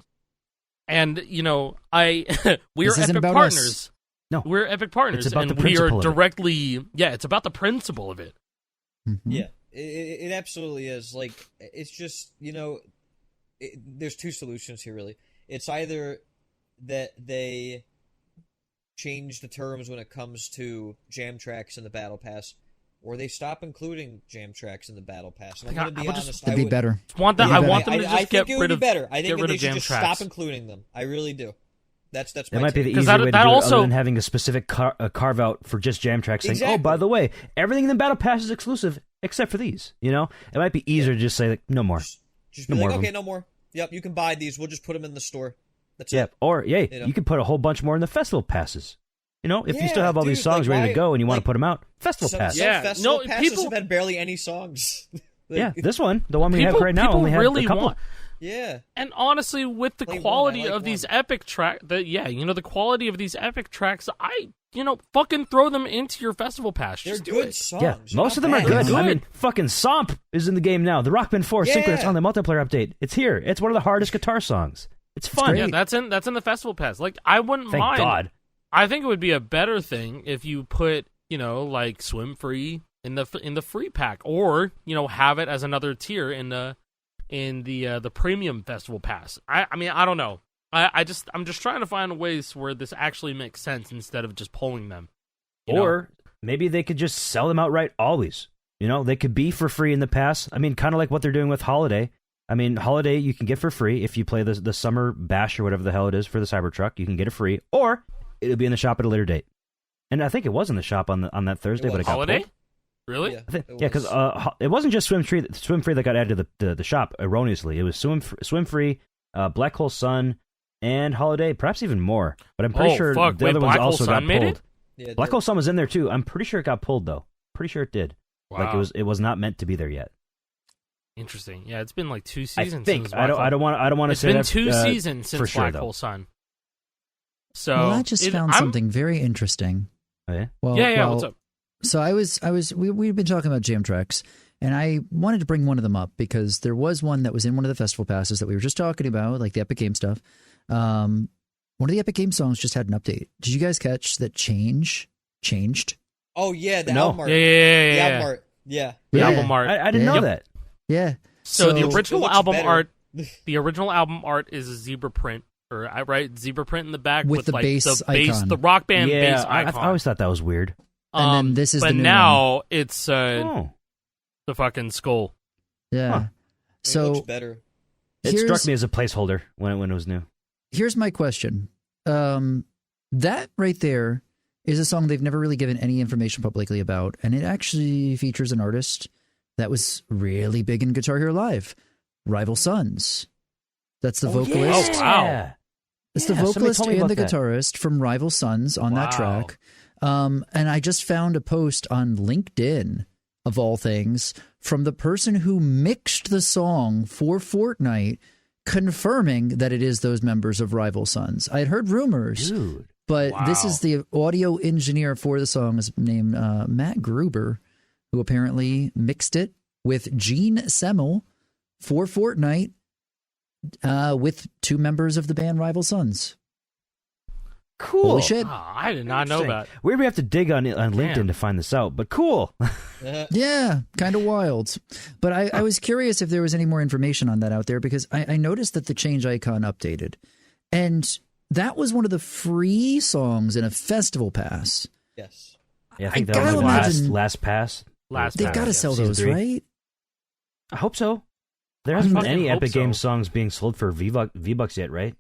and we're epic partners. Us. No, we're epic partners, it's about and the we are principle of it. directly. Yeah, it's about the principle of it. Mm-hmm. Yeah, it absolutely is. Like, it's just, there's two solutions here, really. It's either that they change the terms when it comes to jam tracks in the Battle Pass, or they stop including jam tracks in the Battle Pass. And I'm going to be honest, it'd be better. I want them to just get rid of better. I think they should jam just tracks. stop including them. I really do. That's my It might be the easier way to do it, other than having a specific carve out for just jam tracks saying, oh, by the way, everything in the Battle Pass is exclusive except for these. It might be easier to just say, like, no more. Just be like, okay, no more. Yep, you can buy these. We'll just put them in the store. That's it. Or, you could put a whole bunch more in the festival passes. If you still have all these songs ready to go and you want to put them out, festival pass. Festival passes have had barely any songs. This one, the one we have right now, only has a couple. Yeah. And honestly, with the quality of these epic tracks, the quality of these epic tracks, fucking throw them into your festival pass. They're Just do good it. songs. Yeah, most of them are good. I mean, fucking Somp is in the game now. The Rock Band 4 Synchronous on the multiplayer update. It's here. It's one of the hardest guitar songs. It's fun. Yeah, that's in the festival pass. Like, I wouldn't mind. Thank God. I think it would be a better thing if you put, like Swim Free in the free pack, or have it as another tier in the premium festival pass. I mean, I don't know. I'm just trying to find ways where this actually makes sense instead of just pulling them. Or maybe they could just sell them outright always. They could be for free in the pass. I mean, kind of like what they're doing with Holiday. I mean, Holiday you can get for free if you play the Summer Bash or whatever the hell it is for the Cybertruck. You can get it free, or it'll be in the shop at a later date. And I think it was in the shop on that Thursday, but it got Holiday? pulled. Really? Yeah, because it wasn't just Swim Free that got added to the shop erroneously. It was Swim Free, Black Hole Sun, and Holiday, perhaps even more. But I'm pretty sure the other ones also got pulled. Yeah, Black Hole Sun was in there too. I'm pretty sure it got pulled though. Pretty sure it did. Wow. Like it was not meant to be there yet. Interesting. Yeah, it's been like 2 seasons. I think I don't want to say that. It's been 2 seasons since sure, Black Hole Sun. So I just found something very interesting. Oh, yeah? Well, what's up? So we've been talking about jam tracks, and I wanted to bring one of them up because there was one that was in one of the festival passes that we were just talking about, like the Epic Game stuff. One of the Epic Game songs just had an update. Did you guys catch that changed? Oh yeah, the album art. Yeah. The album art. Yeah. The album art. I didn't know that. Yeah. So the original album better. art, is a zebra print, right? Zebra print in the back with the like bass icon. the Rock Band Yeah, bass icon. I always thought that was weird. And then this is but the new now one. it's the fucking skull. Yeah. Huh. So it looks better. It struck me as a placeholder when it was new. Here's my question. That right there is a song they've never really given any information publicly about, and it actually features an artist that was really big in Guitar Hero Live, Rival Sons. That's the vocalist. Oh, wow. It's the vocalist and the guitarist from Rival Sons on that track. And I just found a post on LinkedIn, of all things, from the person who mixed the song for Fortnite, confirming that it is those members of Rival Sons. I had heard rumors, but this is the audio engineer for the song, is named Matt Gruber, who apparently mixed it with Gene Semmel for Fortnite with 2 members of the band Rival Sons. Cool. Holy shit. Oh, I did not know that. We have to dig on LinkedIn to find this out, but cool. Yeah, kind of wild. But I was curious if there was any more information on that out there, because I noticed that the change icon updated. And that was one of the free songs in a festival pass. Yes. Yeah, I think that was the last pass. They've got to sell those, right? I hope so. There hasn't been any Epic Games songs being sold for V-Bucks yet, right?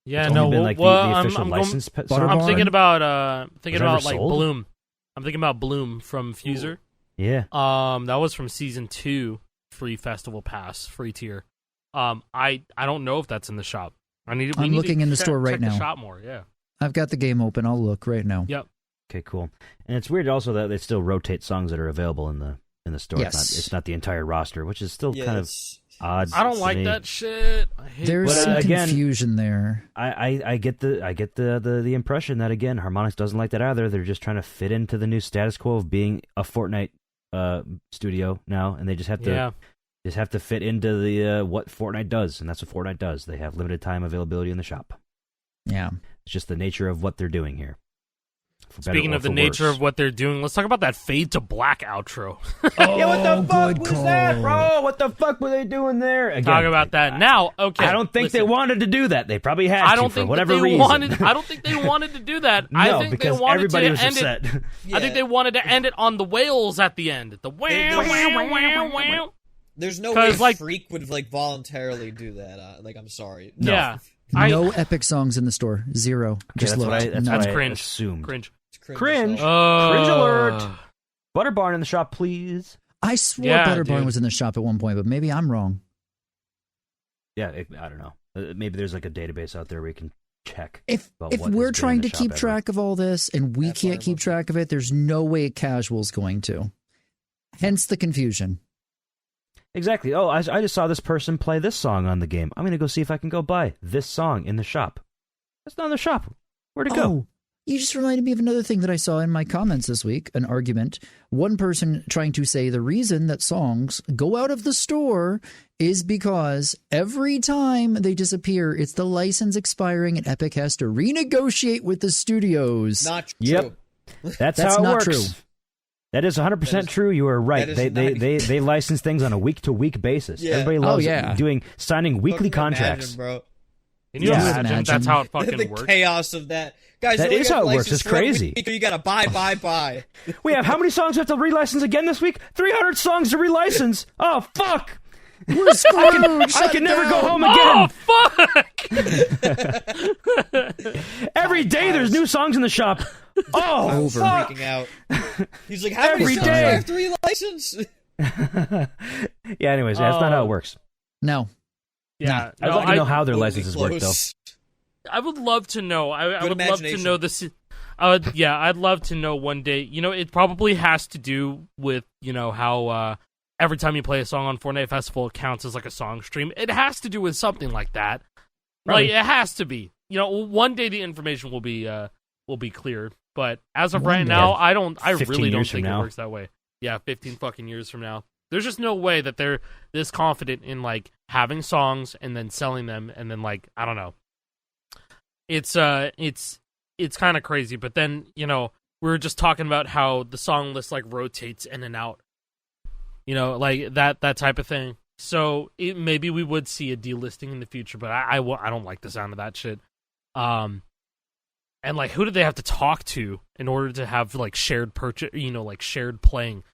Yeah, it's no. Only been like the official license. I'm thinking about like sold? Bloom. I'm thinking about Bloom from Fuser. Yeah. That was from season 2, free festival pass, free tier. I don't know if that's in the shop. I'm looking in the store right now. The shop more, yeah. I've got the game open. I'll look right now. Yep. Okay, cool. And it's weird also that they still rotate songs that are available in the store. Yes. It's not the entire roster, which is still kind of odds. I don't like that shit. There's some confusion there. I get the impression that, again, Harmonix doesn't like that either. They're just trying to fit into the new status quo of being a Fortnite studio now, and they just have to fit into the what Fortnite does, and that's what Fortnite does. They have limited time availability in the shop. Yeah, it's just the nature of what they're doing here. Speaking of the nature of what they're doing, let's talk about that fade to black outro. Yeah, what the fuck was that, bro? What the fuck were they doing there? Again, talk about that now. Okay, I don't think they wanted to do that. They probably had to for whatever reason. I don't think they wanted to do that. No, I think because they wanted everybody to was end upset. It. Yeah. I think they wanted to end it on the whales at the end. The wow. There's no way Freak would voluntarily do that. I'm sorry. No. Yeah. No epic songs in the store. Zero. Okay, just look. That's cringe. Assumed. Cringe. Cringe alert. Butterbarn in the shop, please. I swore Butterbarn was in the shop at one point, but maybe I'm wrong. Yeah, I don't know. Maybe there's a database out there where you can check. If we're trying to keep track of all this and we can't keep track of it, there's no way casual's going to. Hence the confusion. Exactly. Oh, I just saw this person play this song on the game. I'm going to go see if I can go buy this song in the shop. It's not in the shop. Where'd it go? You just reminded me of another thing that I saw in my comments this week, an argument. One person trying to say the reason that songs go out of the store is because every time they disappear, it's the license expiring and Epic has to renegotiate with the studios. Not true. Yep. That's how it not works. True. That is 100% true. You are right. They license things on a week-to-week basis. Yeah. Everybody loves signing weekly contracts. Imagine, bro. Can you imagine? That's how it fucking works. The chaos of that. Guys, that is how it works. It's crazy. You gotta buy. We have how many songs we have to relicense again this week? 300 songs to relicense. Oh, fuck. We're screwed. I can never go home again. Oh, fuck. Every day there's new songs in the shop. Oh, fuck. Freaking out. He's like, how many songs do I have to relicense? Yeah, anyways, that's not how it works. No. Yeah. I'd like to know how their licenses work, though. I would love to know. I would love to know this. I'd love to know one day. It probably has to do with, how every time you play a song on Fortnite Festival, it counts as like a song stream. It has to do with something like that. Right. It has to be. One day the information will be cleared. But as of right now, I really don't think it works that way. Yeah, 15 fucking years from now. There's just no way that they're this confident in having songs and then selling them and then I don't know. It's kind of crazy, but then, we were just talking about how the song list rotates in and out. That type of thing. So maybe we would see a delisting in the future, but I don't like the sound of that shit. And who do they have to talk to in order to have shared purchase, shared playing,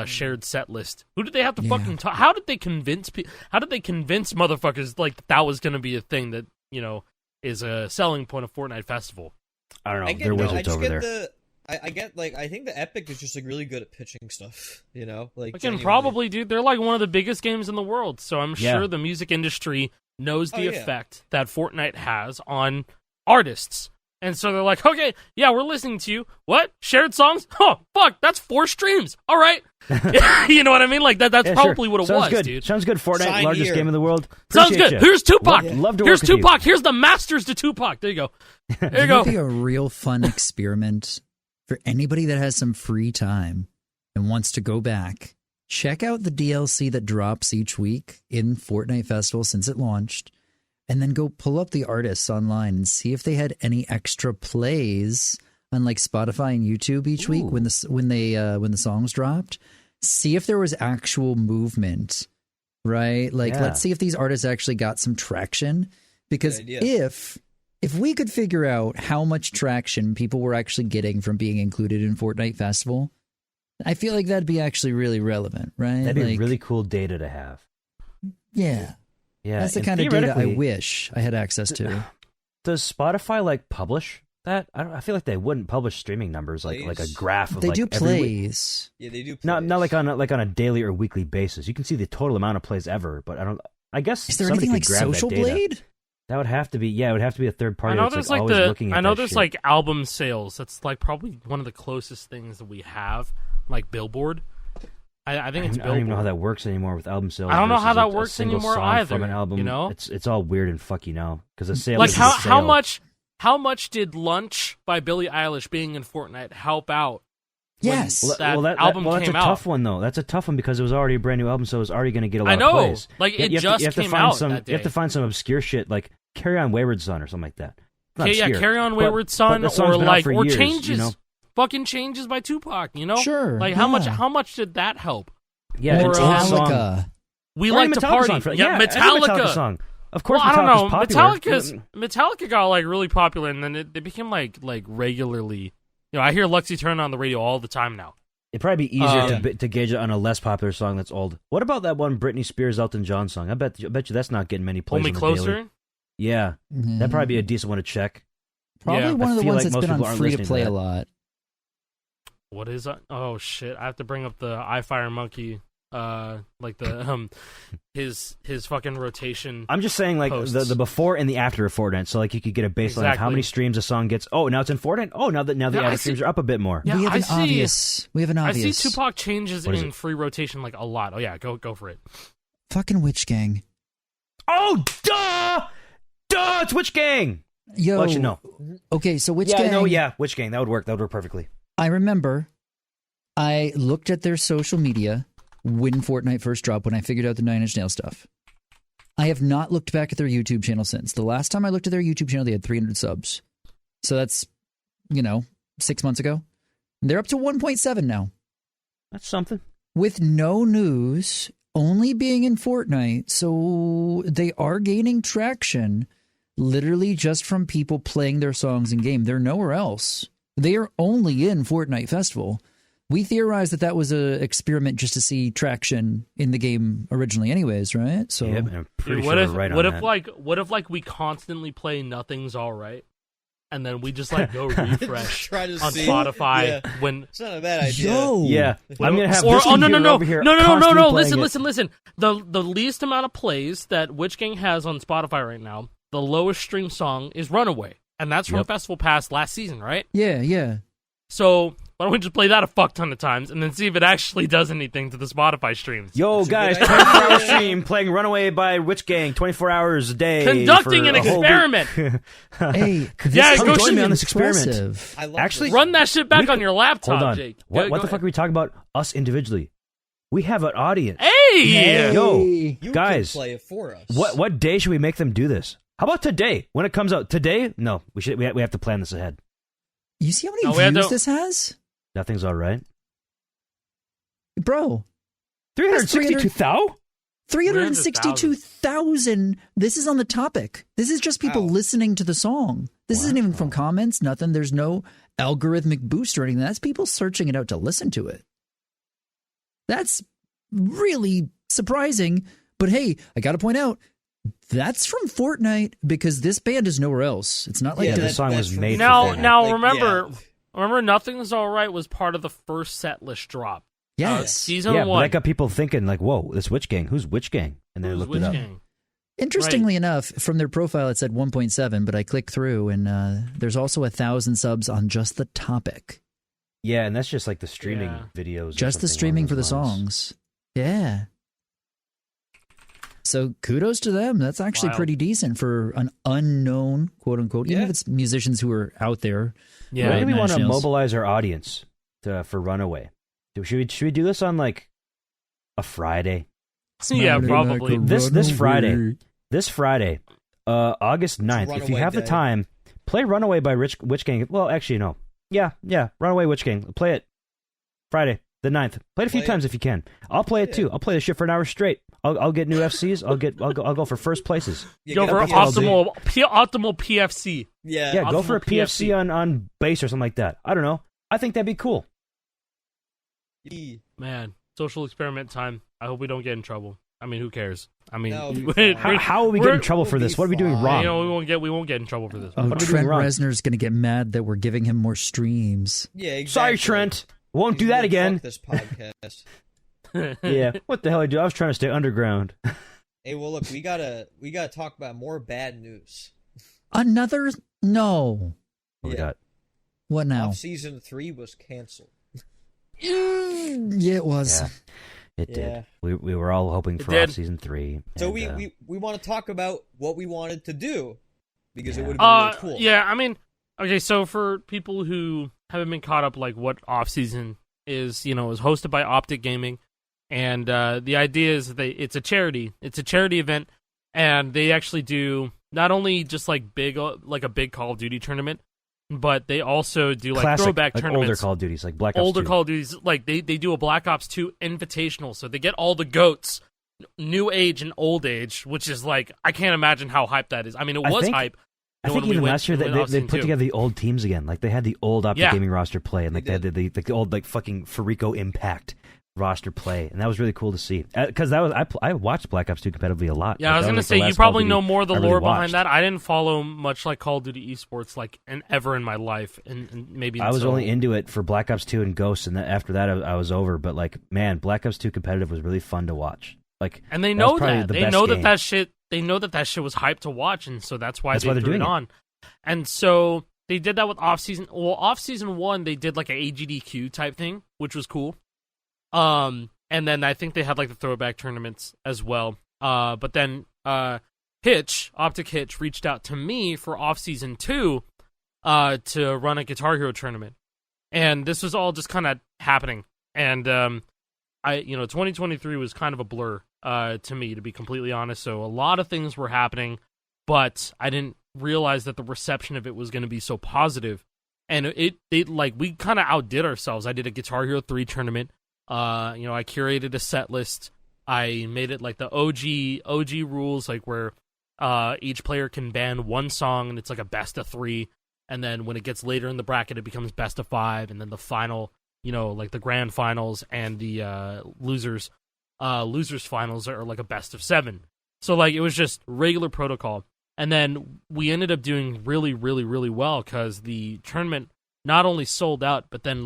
shared set list? Who did they have to fucking talk? How did they convince motherfuckers that was going to be a thing that is a selling point of Fortnite Festival? I don't know. They're wizards over there. I think the Epic is just really good at pitching stuff, probably, dude. They're one of the biggest games in the world, so I'm sure the music industry knows the effect that Fortnite has on artists. And so they're like, okay, yeah, we're listening to you. What? Shared songs? Oh, fuck, that's 4 streams. All right. You know what I mean? That's probably what it was, good. dude. Sounds good. Fortnite, largest game in the world. Sounds good. You. Here's Tupac. Love to Here's work with Tupac. You. Here's the masters to Tupac. There you go. There you go. It would be a real fun experiment for anybody that has some free time and wants to go back. Check out the DLC that drops each week in Fortnite Festival since it launched. And then go pull up the artists online and see if they had any extra plays on Spotify and YouTube each week when the songs dropped. See if there was actual movement, right? Let's see if these artists actually got some traction. Because if we could figure out how much traction people were actually getting from being included in Fortnite Festival, I feel like that'd be actually really relevant, right? That'd be really cool data to have. Yeah. Yeah, that's the kind of data I wish I had access to. Does Spotify publish that? I feel like they wouldn't publish streaming numbers like a graph of they do plays. Yeah, they do plays. Not on a daily or weekly basis. You can see the total amount of plays ever, but I guess is there anything like Social Blade? That would have to be it would have to be a third party. I know that's there's always looking at I know that there's shit. Album sales. That's probably one of the closest things that we have, Billboard. I think it's I don't even know how that works anymore with album sales. I don't know how that a works single anymore song either. from an album. You know, it's all weird and fucky now because the sale. Like is the sale. how much did "Lunch" by Billie Eilish being in Fortnite help out? Yes. That that's a tough one though. That's a tough one because it was already a brand new album, so it was already going to get a lot of plays. Like it you just came out that day. You have to find some obscure shit like "Carry On Wayward Son" or something like that. "Carry On Wayward Son" or years, "Changes." You know? Fucking "Changes" by Tupac. You know, sure. Like how much did that help? Yeah, or Metallica. We Like to Party. Metallica song. Of course, well, I don't know. Popular. Metallica got like really popular, and then it became like regularly. You know, I hear Lexi Turner on the radio all the time now. It'd probably be easier to gauge it on a less popular song that's old. What about that one Britney Spears Elton John song? I bet you that's not getting many plays. Hold Me Closer? Daily. Yeah, that'd probably be a decent one to check. Probably one of the ones that's been on free to play a lot. What is that? Oh shit! I have to bring up the iFire Monkey. Like the his fucking rotation. I'm just saying, like the before and the after of Fortnite, so like you could get a baseline of how many streams a song gets. Oh, now it's in Fortnite. Oh, now the average streams are up a bit more. Yeah, we have an obvious. I see Tupac changes in free rotation like a lot. Oh yeah, go for it. Fucking Witch Gang. Oh, duh, it's Witch Gang. Yo, I'll let you know. Okay, so Witch Gang. Witch Gang. That would work. That would work perfectly. I remember, I looked at their social media when Fortnite first dropped, when I figured out the Nine Inch Nails stuff. I have not looked back at their YouTube channel since. The last time I looked at their YouTube channel, they had 300 subs. So that's, 6 months ago. They're up to 1.7 now. That's something. With no news, only being in Fortnite. So they are gaining traction literally just from people playing their songs in game. They're nowhere else. They are only in Fortnite Festival. We theorized that was an experiment just to see traction in the game originally anyways, right? So yeah, I'm pretty sure we're right on that. What if we constantly play Nothing's Alright and then we just like go refresh on Spotify when it's not a bad idea. I'm gonna have no. Listen. The least amount of plays that Witch Gang has on Spotify right now, the lowest stream song is Runaway, and that's from Festival Pass last season, right? Yeah. So why don't we just play that a fuck ton of times and then see if it actually does anything to the Spotify streams? Yo, guys, 24-hour stream playing Runaway by Witch Gang, 24 hours a day. Conducting an experiment. Hey, go join me on this experiment. Actually, run that shit back on your laptop, hold on. Jake. What the fuck are we talking about? Us individually. We have an audience. Hey! Yo, you guys, can play it for us. What day should we make them do this? How about today? When it comes out today? No, we have to plan this ahead. You see how many views this has? Nothing's Alright. Bro. 362,000? 362,000. This is on the topic. This is just people listening to the song. This isn't even from comments, nothing. There's no algorithmic boost or anything. That's people searching it out to listen to it. That's really surprising. But hey, I got to point out, that's from Fortnite because this band is nowhere else. It's not like this song was made now. for Fortnite. Now remember, Nothing's Alright was part of the first set list drop. Yes, season 1. But that got people thinking like, "Whoa, this Witch Gang? Who's Witch Gang?" And they looked it up. Interestingly enough, from their profile, it said 1.7, but I clicked through and there's also 1,000 subs on just the topic. Yeah, and that's just like the streaming videos. Just the streaming for the songs. Yeah. So kudos to them. That's actually pretty decent for an unknown, quote unquote, even if it's musicians who are out there. Yeah, maybe we want to mobilize our audience for Runaway. Should we do this on like a Friday? Yeah, probably. This Friday, August 9th. If you have the time, play Runaway by Witch Gang. Well, actually, no. Yeah, Runaway Witch Gang. Play it Friday the 9th. Play it a few times if you can. I'll play it too. I'll play this shit for an hour straight. I'll get new FCs. I'll go for first places. Go for optimal PFC. Yeah. Go for a PFC on bass or something like that. I don't know. I think that'd be cool. Man, social experiment time. I hope we don't get in trouble. I mean, who cares? I mean, how will we get in trouble for this? What are we doing wrong? We won't get in trouble for this. Trent Reznor's going to get mad that we're giving him more streams. Yeah, exactly. Sorry, Trent. Won't do that again. Fuck this podcast. Yeah, what the hell I do? I was trying to stay underground. Hey, well, look, we gotta talk about more bad news. Another no. What we got? What now? Season 3 was canceled. Yeah, it was. It did. We were all hoping for off-season 3. So we want to talk about what we wanted to do, because it would have been really cool. Yeah, I mean, okay, so for people who haven't been caught up, like what off-season is, you know, is hosted by Optic Gaming, and the idea is that it's a charity. It's a charity event, and they actually do not only just like a big Call of Duty tournament, but they also do like classic, throwback like tournaments. Older Call of Duties, like Black Ops 2. Older Call of Duties, like they do a Black Ops 2 Invitational, so they get all the GOATs, new age and old age, which is like, I can't imagine how hype that is. I mean, it was hype. I think even last year they put together the old teams again. Like they had the old Optic Gaming roster play, and like they had the old like fucking Farico Impact roster play, and that was really cool to see. Because I watched Black Ops 2 competitively a lot. Yeah, like, I was gonna say you probably know more of the lore behind that. I didn't follow much like Call of Duty esports like ever in my life, and maybe I was only into it for Black Ops 2 and Ghosts, and then after that I was over. But like, man, Black Ops 2 competitive was really fun to watch. Like, and they know that they know that shit. They know that shit was hyped to watch, and so that's why they threw it on. And so they did that with off-season. Well, off-season 1, they did like an AGDQ type thing, which was cool. And then I think they had like the throwback tournaments as well. But then Optic Hitch reached out to me for off-season 2 to run a Guitar Hero tournament. And this was all just kind of happening. And 2023 was kind of a blur to me, to be completely honest. So a lot of things were happening, but I didn't realize that the reception of it was going to be so positive. And we kind of outdid ourselves. I did a Guitar Hero 3 tournament. I curated a set list. I made it like the OG rules, like where each player can ban one song, and it's like a best of 3. And then when it gets later in the bracket, it becomes best of 5. And then the final, like the grand finals and the losers finals are like a best of 7. So like it was just regular protocol. And then we ended up doing really, really, really well, because the tournament not only sold out, but then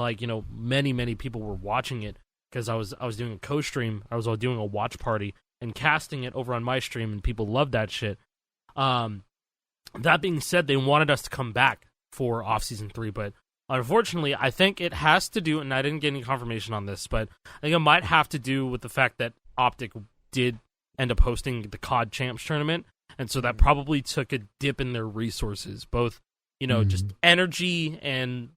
many, many people were watching it, because I was doing a co-stream, I was doing a watch party and casting it over on my stream, and people loved that shit. That being said, they wanted us to come back for off-season 3, but unfortunately, I think it has to do, and I didn't get any confirmation on this, but I think it might have to do with the fact that Optic did end up hosting the COD Champs tournament, and so that probably took a dip in their resources, both, just energy and,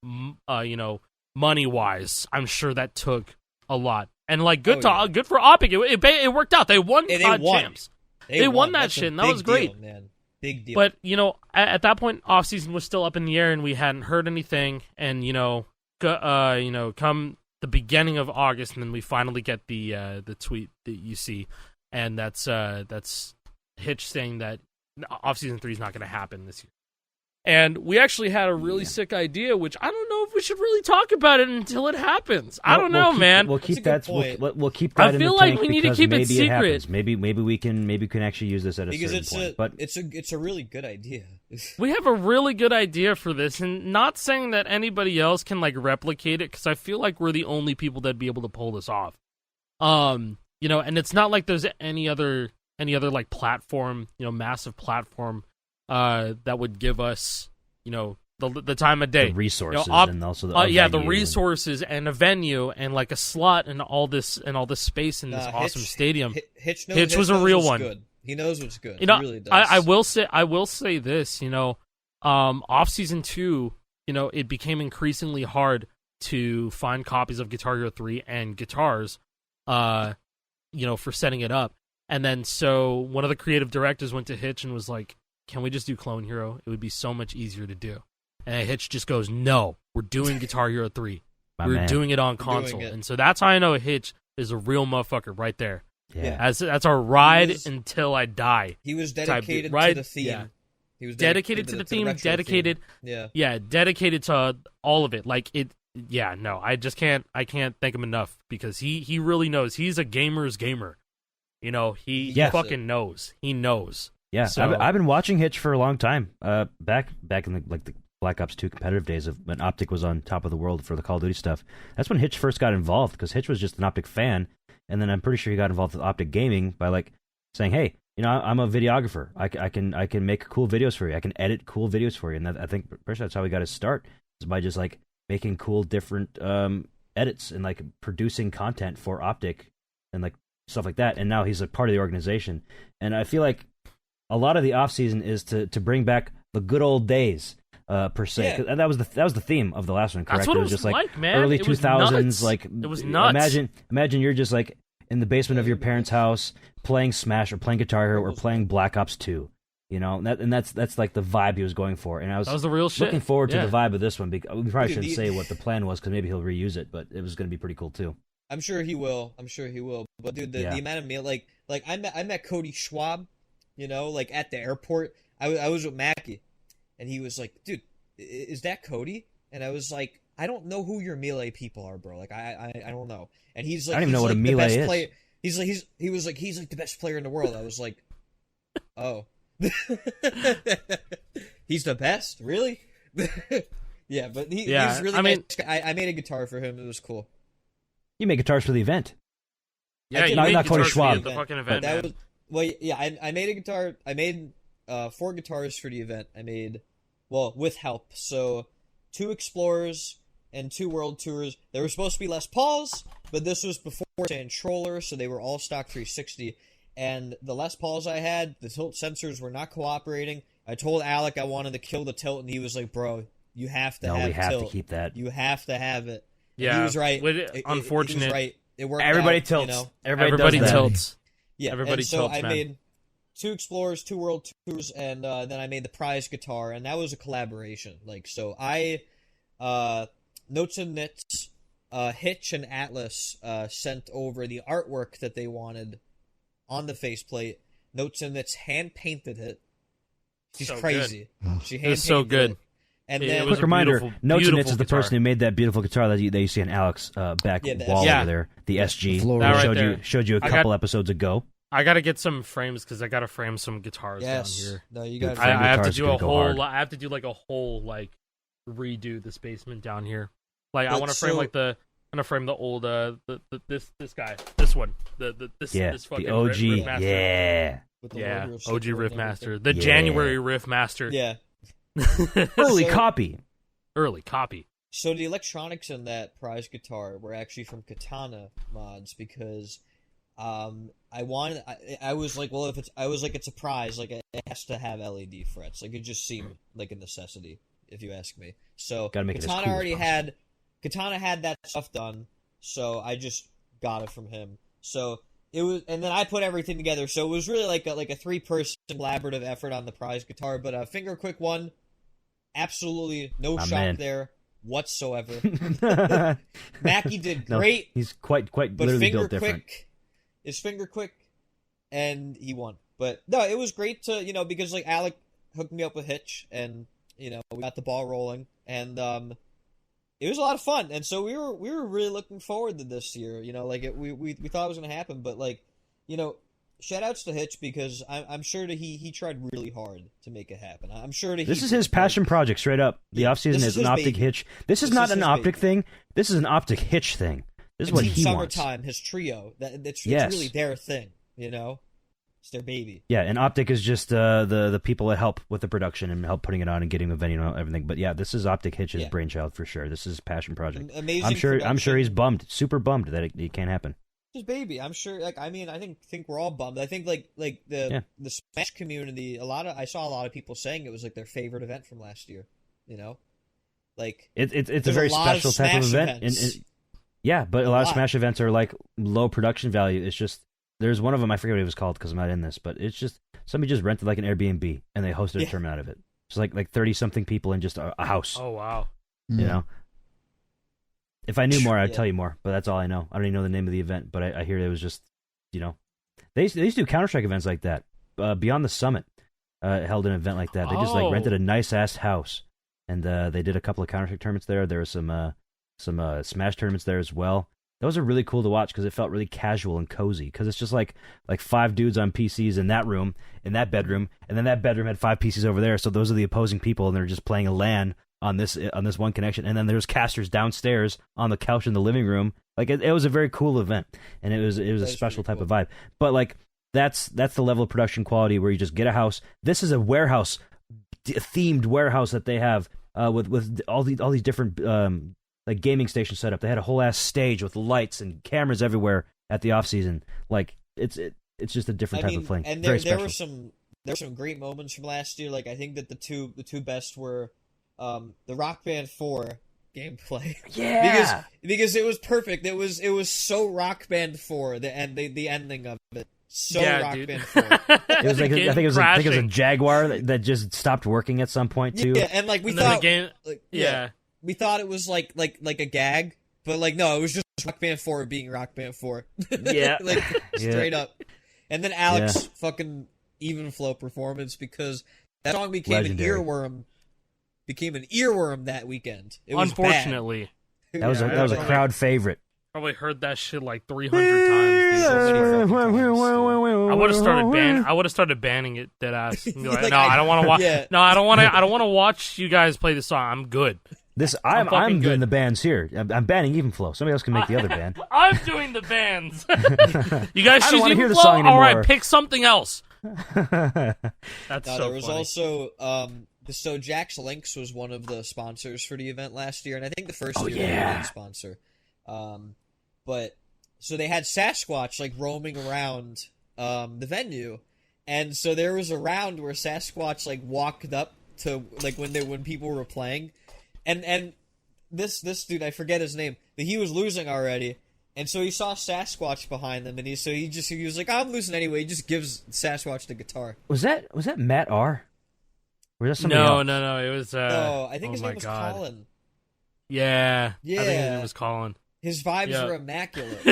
money-wise. I'm sure that took a lot. And, good for Optic. It worked out. They won COD Champs. They won that shit, and that was great. Deal, man. Big deal. But, at that point, off-season was still up in the air, and we hadn't heard anything. And, come the beginning of August, and then we finally get the tweet that you see. And that's Hitch saying that off-season 3 is not going to happen this year. And we actually had a really sick idea, which I don't know if we should really talk about it until it happens. I don't know, man. We'll keep that. We'll keep that. I feel like we need to keep it secret. Maybe we can actually use this at a certain point. But it's a really good idea. We have a really good idea for this, and not saying that anybody else can replicate it, because I feel like we're the only people that'd be able to pull this off. And it's not like there's any other platform, massive platform that would give us, the time of day, the resources, and also the resources and a venue and a slot and all this space in this awesome stadium. Hitch was a real one. Good. He knows what's good. He really does. I will say this. Off season 2, it became increasingly hard to find copies of Guitar Hero 3 and guitars, for setting it up. And then so one of the creative directors went to Hitch and was like, can we just do Clone Hero? It would be so much easier to do. And Hitch just goes, no, we're doing Guitar Hero 3. We're doing it on console. And so that's how I know Hitch is a real motherfucker right there. Yeah. That's our ride until I die. He was dedicated to the theme. Yeah. He was dedicated to the theme, dedicated. Theme. Yeah, dedicated to all of it. I just can't thank him enough, because he really knows. He's a gamer's gamer. He fucking knows. He knows. Yeah, so, I've been watching Hitch for a long time. Back in the Black Ops 2 competitive days of when Optic was on top of the world for the Call of Duty stuff. That's when Hitch first got involved, because Hitch was just an Optic fan, and then I'm pretty sure he got involved with Optic Gaming by saying, "Hey, I'm a videographer. I can make cool videos for you. I can edit cool videos for you." And I think personally that's how he got his start, is by just making cool different edits and producing content for Optic. and like stuff like that. And now he's a part of the organization. And I feel like a lot of the off season is to bring back the good old days. Per se, and that was the theme of the last one. Correct? That's what it was just like man. early it was 2000s. nuts. Like it was nuts. Imagine you're just like in the basement of your parents' house playing Smash or playing Guitar Hero or playing Black Ops 2. You know, that's like the vibe he was going for. And that was the real shit. Looking forward to the vibe of this one. We probably shouldn't say what the plan was because maybe he'll reuse it, but it was going to be pretty cool too. I'm sure he will. But dude, the amount of meal, like I met Cody Schwab, you know, like at the airport. I was with Mackie, and he was like, dude, is that Cody? And I was like, I don't know who your Melee people are, bro. Like, I don't know. And he's like, I don't even know what a Melee is. Player. He's like the best player in the world. I was like, oh, he's the best, really? Yeah, but he's really nice. I made a guitar for him. It was cool. You make guitars for the event. Yeah, not Cody Schwab. The fucking event. I made a guitar. I made 4 guitars for the event. I made. Well, with help. So, 2 Explorers and 2 World Tours. They were supposed to be Les Pauls, but this was before Controller, so they were all stock 360. And the Les Pauls I had, the tilt sensors were not cooperating. I told Alec I wanted to kill the tilt, and he was like, bro, you have to have tilt. We have to keep that. You have to have it. Yeah. And he was right. Unfortunate. He was right. It worked Everybody out, tilts. You know? Everybody tilts. Yeah, everybody and so tilts, I man. made 2 Explorers, 2 World Tours, and then I made the prize guitar, and that was a collaboration. Like, so I, Notes and Knits, Hitch and Atlas sent over the artwork that they wanted on the faceplate. Notes and Knits hand-painted it. She's so crazy. Good. She hand-painted so good. it. And it then, was quick reminder, Notes and Knits is the guitar. person who made that beautiful guitar that you see on Alex back wall over there, the SG. Showed you a couple episodes ago. I gotta get some frames because I gotta frame some guitars down here. No, you got. I have to do a whole. I have to do like a whole redo this basement down here. Like I want to frame I'm gonna frame the old this guy, this one, this fucking the OG, Riff Master. OG Riff Master, the January Riff Master. Yeah, early copy. So the electronics in that prize guitar were actually from Katana mods because. I was like, well, it's a prize, like it has to have LED frets, like it just seemed like a necessity, if you ask me. So Katana had that stuff done, so I just got it from him. So it was, and then I put everything together. So it was really like a 3-person collaborative effort on the prize guitar. But Finger Quick won, absolutely no shock there whatsoever. Mackie did great. He's quite literally built different. Is Finger Quick, and he won. But no, it was great to because like Alec hooked me up with Hitch, and we got the ball rolling, and it was a lot of fun. And so we were really looking forward to this year. We thought it was gonna happen, but shout outs to Hitch because I'm sure that he tried really hard to make it happen. I'm sure that this is his passion project, straight up. The off season is an optic Hitch. This is not an optic thing. This is an optic Hitch thing. This is what he wants. Summertime, his trio. It's really their thing, It's their baby. Yeah, and Optic is just the people that help with the production and help putting it on and getting the venue and everything. But yeah, this is Optic Hitch's brainchild for sure. This is his passion project. Amazing. I'm sure he's bummed, super bummed that it can't happen. His baby. I'm sure. I think we're all bummed. I think the Smash community. I saw a lot of people saying it was like their favorite event from last year. It's a very special type of event. Yeah, but a lot of Smash events are like low production value. It's just there's one of them, I forget what it was called because I'm not in this, but it's just somebody just rented like an Airbnb and they hosted a tournament out of it. It's like 30-something people in just a house. Oh wow! If I knew more, I'd tell you more, but that's all I know. I don't even know the name of the event, but I hear it was just they used to do Counter-Strike events like that. Beyond the Summit held an event like that. They just rented a nice ass house and they did a couple of Counter-Strike tournaments there. There was some Smash tournaments there as well. Those are really cool to watch because it felt really casual and cozy. Because it's just like 5 dudes on PCs in that room, in that bedroom, and then that bedroom had 5 PCs over there. So those are the opposing people, and they're just playing a LAN on this one connection. And then there's casters downstairs on the couch in the living room. Like it was a very cool event, and it was a special type of vibe. But that's the level of production quality where you just get a house. This is a warehouse, themed warehouse that they have with all these different. Gaming station setup. They had a whole ass stage with lights and cameras everywhere at the off season. Like it's just a different type of playing. And there were some great moments from last year. Like I think that the two best were the Rock Band 4 gameplay. Yeah, because it was perfect. It was so Rock Band 4 the ending of it. So Rock Band 4. It was like I think it was a Jaguar that just stopped working at some point too. Yeah, and like we thought we thought it was like a gag, but like no, it was just Rock Band 4 being Rock Band 4. Yeah, like straight up. And then Alex fucking even flow performance because that song became Legendary. an earworm that weekend. It was unfortunately. bad. That was a crowd favorite. Probably heard that shit like 300 times. I would have started banning it, dead ass. Like, no, I don't want to watch. Yeah. No, I don't want to watch you guys play the song. I'm good. I'm doing the bands here. I'm banning Even Flow. Somebody else can make the other band. I'm doing the bands. You guys choose Even hear the Flow? song anymore. All right, pick something else. That's so there was funny. also so Jack's Links was one of the sponsors for the event last year, and I think the first year they were a sponsor. But so they had Sasquatch like roaming around the venue, and so there was a round where Sasquatch like walked up to like when people were playing, and this dude, I forget his name, but he was losing already, and so he saw Sasquatch behind them, and he was like, I'm losing anyway. He just gives Sasquatch the guitar. Was that Matt R? Or was that somebody else? No. It was. I think his name was Colin. Yeah. I think his name was Colin. His vibes were immaculate.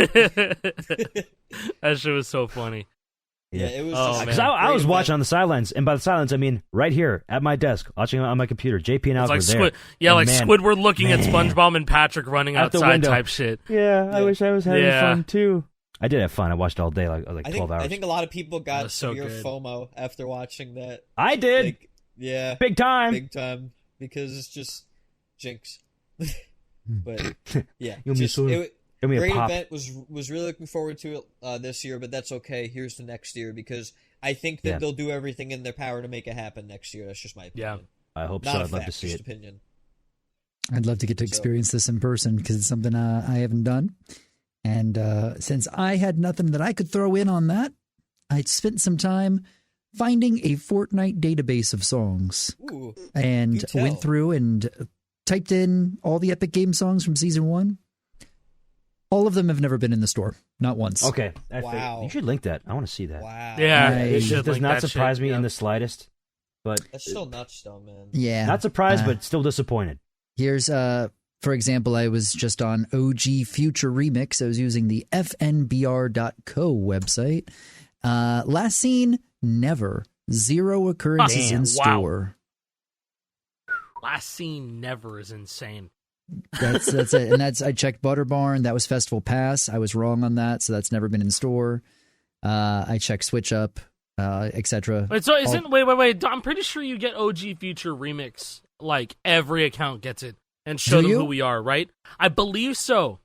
That shit was so funny. Yeah, it was. Because I was watching on the sidelines, and by the sidelines I mean right here at my desk, watching on my computer. JP and Alex were there. Squidward looking at SpongeBob and Patrick running outside type shit. Yeah, I wish I was having fun too. I did have fun. I watched all day, like 12 hours. I think a lot of people got severe FOMO after watching that. I did. Like, yeah, big time, because it's just Jinx. But yeah, great event. Was really looking forward to it this year, but that's okay. Here's the next year because I think that they'll do everything in their power to make it happen next year. That's just my opinion. Yeah, I hope so. I'd love to see it. Opinion. I'd love to get to experience this in person because it's something I haven't done. And since I had nothing that I could throw in on that, I spent some time finding a Fortnite database of songs. Ooh, and went through and typed in all the Epic Game songs from Season 1. All of them have never been in the store. Not once. Okay. Wow. You should link that. I want to see that. Wow. Yeah. It does not surprise me in the slightest. But that's still nuts, though, man. Yeah. Not surprised, but still disappointed. Here's, for example, I was just on OG Future Remix. I was using the fnbr.co website. Last seen, never. 0 occurrences in store. Last seen never is insane. That's it. And I checked Butterbarn. That was Festival Pass. I was wrong on that, so that's never been in store. I checked Switch Up, etc. Wait, so wait. I'm pretty sure you get OG Future Remix. Like every account gets it and show them who we are, right? I believe so.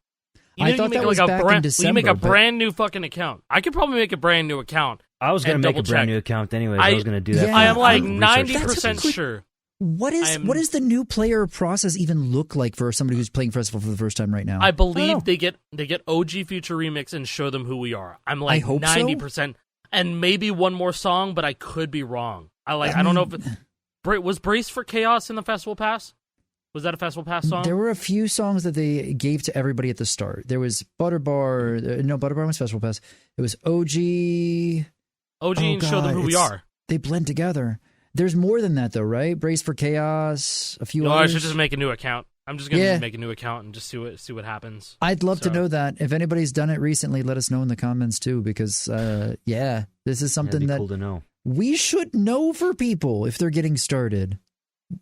I thought that was back in December. You make a brand new fucking account. I could probably make a brand new account. I was going to make a brand new account anyways. I was going to do that. I am like 90% sure. What is the new player process even look like for somebody who's playing Festival for the first time right now? I believe they get OG Future Remix and show them who we are. I'm like 90%, and maybe one more song, but I could be wrong. I don't know if was Brace for Chaos in the Festival Pass. Was that a Festival Pass song? There were a few songs that they gave to everybody at the start. There was Butterbar. No, Butterbar was Festival Pass. It was OG. And show them who we are. They blend together. There's more than that, though, right? Brace for Chaos, a few others. I should just make a new account. I'm just going to make a new account and just see what happens. I'd love to know that. If anybody's done it recently, let us know in the comments, too, because, this is something that cool to know. We should know for people if they're getting started.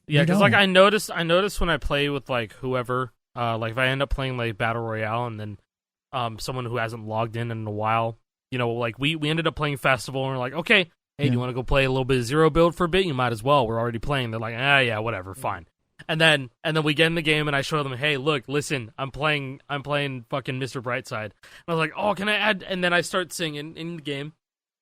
Yeah, because like I noticed when I play with like whoever, like if I end up playing like Battle Royale and then someone who hasn't logged in a while, like we ended up playing Festival and we're like, okay, hey, do you want to go play a little bit of Zero build for a bit? You might as well. We're already playing. They're like, yeah, whatever, fine. And then we get in the game and I show them, hey, look, listen, I'm playing fucking Mr. Brightside. And I was like, oh, can I add? And then I start singing in the game.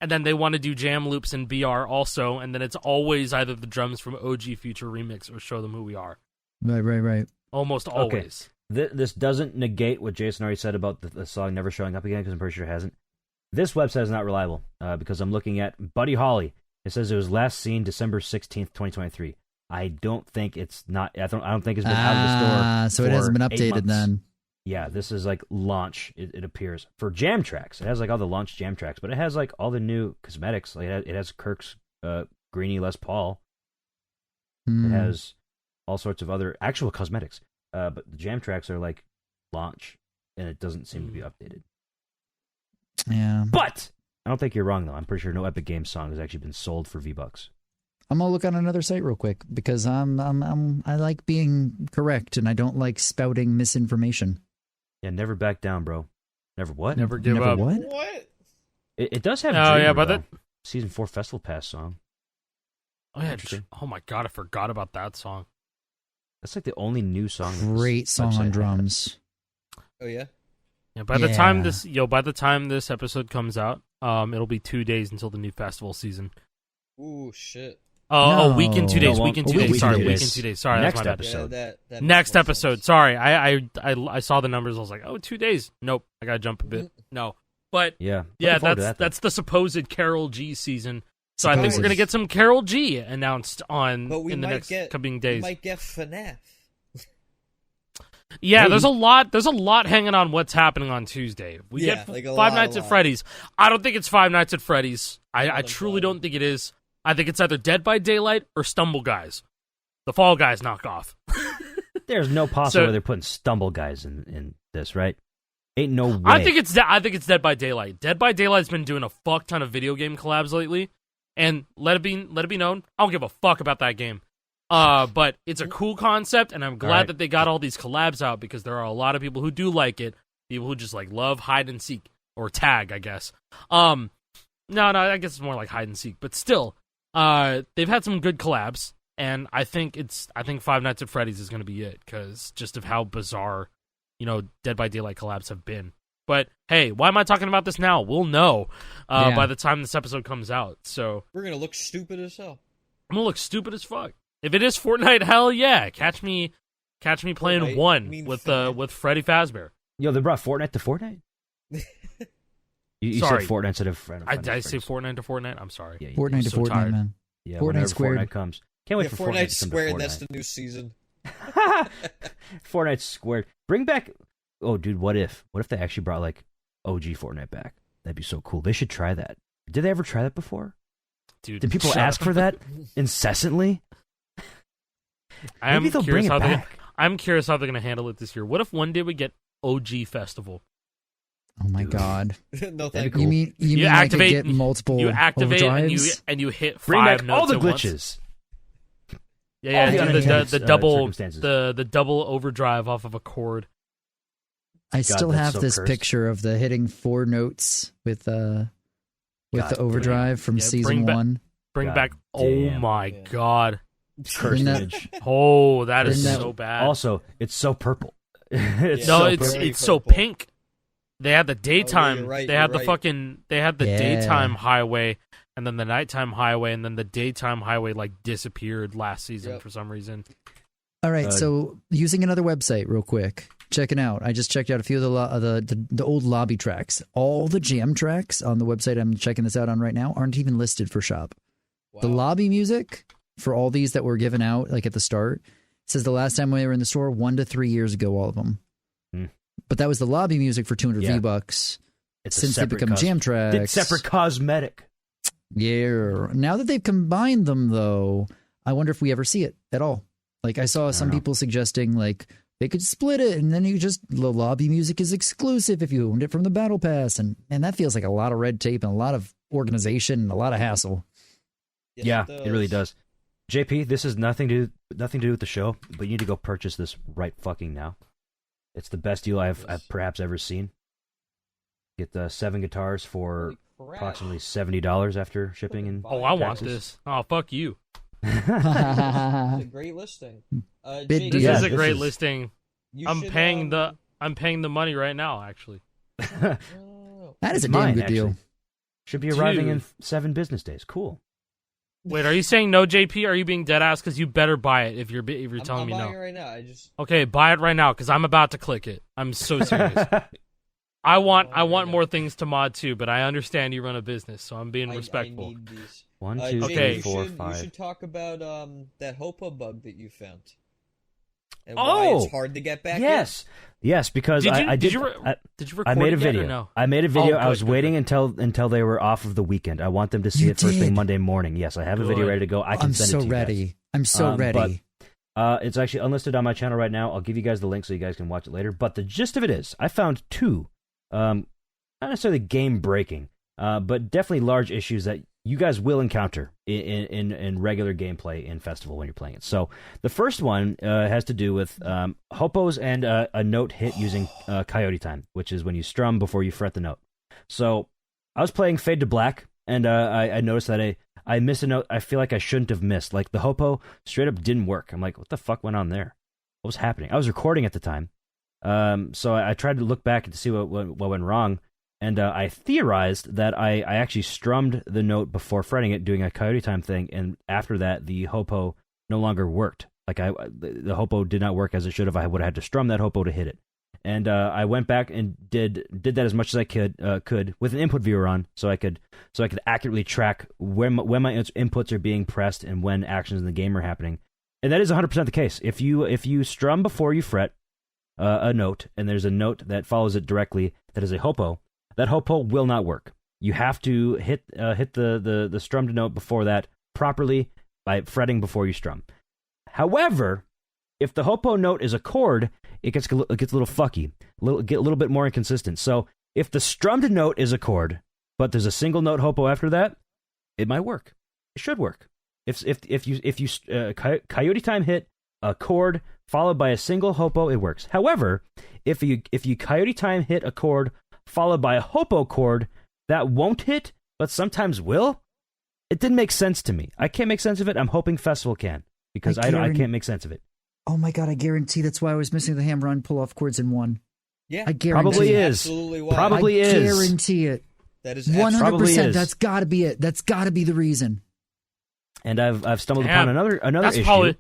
And then they want to do jam loops in BR also, and then it's always either the drums from OG Future Remix or Show Them Who We Are. Right. Almost always. This doesn't negate what Jason already said about the song never showing up again, because I'm pretty sure it hasn't. This website is not reliable because I'm looking at Buddy Holly. It says it was last seen December 16th, 2023. I don't think it's not. I don't think it's been out of the store. So it hasn't been updated then. Yeah, this is like launch. It appears for Jam Tracks. It has like all the launch Jam Tracks, but it has like all the new cosmetics. Like it has Kirk's Greenie Les Paul. It has all sorts of other actual cosmetics. But the Jam Tracks are like launch, and it doesn't seem to be updated. Yeah, but I don't think you're wrong though. I'm pretty sure no Epic Games song has actually been sold for V-Bucks. I'm gonna look on another site real quick because I like being correct and I don't like spouting misinformation. Yeah, never back down, bro. Never what? Never give up. What? It does have. Oh yeah, but that Season 4 Festival Pass song. Oh yeah. Oh my god, I forgot about that song. That's like the only new song. Great song on drums. Oh yeah. Yeah. By the time this episode comes out, it'll be 2 days until the new festival season. Ooh shit. A week and 2 days. No, week and 2 days. Sorry, week and 2 days. Sorry, next that's my episode. bad. That Next episode. Sense. Sorry, I saw the numbers. I was like, 2 days. Nope, I gotta jump a bit. No, but yeah, that's the supposed Carol G season. So I think we're gonna get some Carol G announced in the next coming days. We might get FNAF. Yeah, there's a lot hanging on what's happening on Tuesday. We get Five Nights at Freddy's. I don't think it's Five Nights at Freddy's. I truly don't think it is. I think it's either Dead by Daylight or Stumble Guys. The Fall Guys knockoff. There's no possible way they're putting Stumble Guys in this, right? Ain't no way. I think it's Dead by Daylight. Dead by Daylight's been doing a fuck ton of video game collabs lately, and let it be known, I don't give a fuck about that game. But it's a cool concept, and I'm glad that they got all these collabs out because there are a lot of people who do like it. People who just like love hide and seek or tag, I guess. No, I guess it's more like hide and seek, but still. They've had some good collabs, and I think Five Nights at Freddy's is going to be it because just of how bizarre, Dead by Daylight collabs have been. But hey, why am I talking about this now? We'll know by the time this episode comes out. So we're gonna look stupid as hell. I'm gonna look stupid as fuck. If it is Fortnite, hell yeah, catch me playing Fortnite, with Freddy Fazbear. Yo, they brought Fortnite to Fortnite. You said Fortnite instead of Fortnite. Did I say Fortnite to Fortnite? I'm sorry. Yeah, Fortnite to so Fortnite, tired. man. Yeah, Fortnite squared. Fortnite comes. Can't wait for Fortnite to come to Fortnite. That's the new season. Fortnite squared. Bring back. Oh, dude, what if they actually brought like OG Fortnite back? That'd be so cool. They should try that. Did they ever try that before? Dude, did people ask for that incessantly? Maybe they'll bring it back. I'm curious how they're going to handle it this year. What if one day we get OG Festival? Oh my god! No, thank you. You mean you activate like get multiple? You activate and you hit 5 notes all the at glitches. Once. Yeah, the double overdrive off of a chord. I still have this picture of the hitting 4 notes with the overdrive from season 1. Bring back! Oh my god! Cursed image. Oh, that is so bad. Also, it's so purple. It's so pink. They had the daytime. They had the daytime highway, and then the nighttime highway, and then the daytime highway like disappeared last season for some reason. All right, so using another website real quick, checking out. I just checked out a few of the old lobby tracks. All the jam tracks on the website I'm checking this out on right now aren't even listed for shop. Wow. The lobby music for all these that were given out like at the start says the last time we were in the store 1 to 3 years ago, all of them. But that was the lobby music for 200 V-Bucks. Since they become jam tracks. It's separate cosmetic. Yeah. Now that they've combined them, though, I wonder if we ever see it at all. Like, I saw some people suggesting, like, they could split it, and then the lobby music is exclusive if you owned it from the Battle Pass. And that feels like a lot of red tape and a lot of organization and a lot of hassle. Yeah, it really does. JP, this has nothing to do with the show, but you need to go purchase this right fucking now. It's the best deal I've perhaps ever seen. Get the 7 guitars for approximately $70 after shipping and I want this. Oh, fuck you. It's a great listing. This is a great listing. I'm paying the money right now, actually. That is a damn good deal. Should be arriving in 7 business days. Cool. Wait, are you saying no, JP? Are you being dead ass? Because you better buy it if you're telling me no. I'm buying it right now. Okay, buy it right now because I'm about to click it. I'm so serious. I want more things to mod too, but I understand you run a business, so I'm being respectful. I need these. 1, 2, okay. 3, 4, 5. You should talk about that Hopo bug that you found. And why it's hard to get back in. Yes, because did you record I made a it video. Yet or no? I made a video. Oh, I was waiting until they were off of the weekend. I want them to see it first thing Monday morning. Yes, I have a video ready to go. I can send it to you guys. I'm so ready. But it's actually unlisted on my channel right now. I'll give you guys the link so you guys can watch it later. But the gist of it is, I found two, not necessarily game breaking, but definitely large issues that you guys will encounter in regular gameplay in Festival when you're playing it. So the first one has to do with hopos and a note hit using coyote time, which is when you strum before you fret the note. So I was playing Fade to Black, and I noticed that I missed a note I feel like I shouldn't have missed. Like the hopo straight up didn't work. I'm like, what the fuck went on there? What was happening? I was recording at the time, so I tried to look back to see what went wrong. And I theorized that I actually strummed the note before fretting it, doing a coyote time thing, and after that, the hopo no longer worked. Like the hopo did not work as it should have. I would have had to strum that hopo to hit it. And I went back and did that as much as I could with an input viewer on, so I could accurately track when my inputs are being pressed and when actions in the game are happening. And that is 100% the case. If you strum before you fret a note, and there's a note that follows it directly that is a hopo, that hopo will not work. You have to hit the strummed note before that properly by fretting before you strum. However, if the hopo note is a chord, it gets a little fucky, get a little bit more inconsistent. So if the strummed note is a chord, but there's a single note hopo after that, it might work. It should work. If you coyote time hit a chord followed by a single hopo, it works. However, if you coyote time hit a chord followed by a hopo chord, that won't hit, but sometimes will. It didn't make sense to me. I can't make sense of it. I'm hoping Festival can, because I can't make sense of it. Oh my god, I guarantee that's why I was missing the hammer on pull-off chords in one. Yeah, I guarantee probably it. is. Absolutely why. Probably I is. guarantee it. That is 100%. That's got to be it. That's got to be the reason. And I've stumbled upon another that's issue.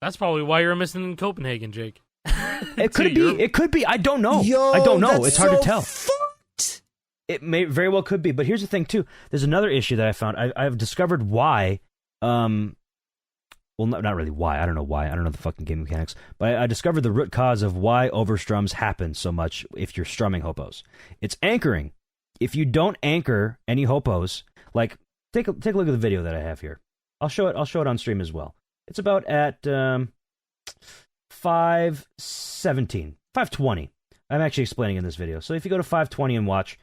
That's probably why you're missing in Copenhagen, Jake. It could be. It could be. I don't know. I don't know. It's hard to tell. It may very well could be. But here's the thing too. There's another issue that I found. I've discovered why. Well, not really why. I don't know why. I don't know the fucking game mechanics. But I discovered the root cause of why overstrums happen so much if you're strumming hopos. It's anchoring. If you don't anchor any hopos, like take a look at the video that I have here. I'll show it on stream as well. It's about at 5:17, 5:20. I'm actually explaining in this video. So if you go to 5:20 and watch,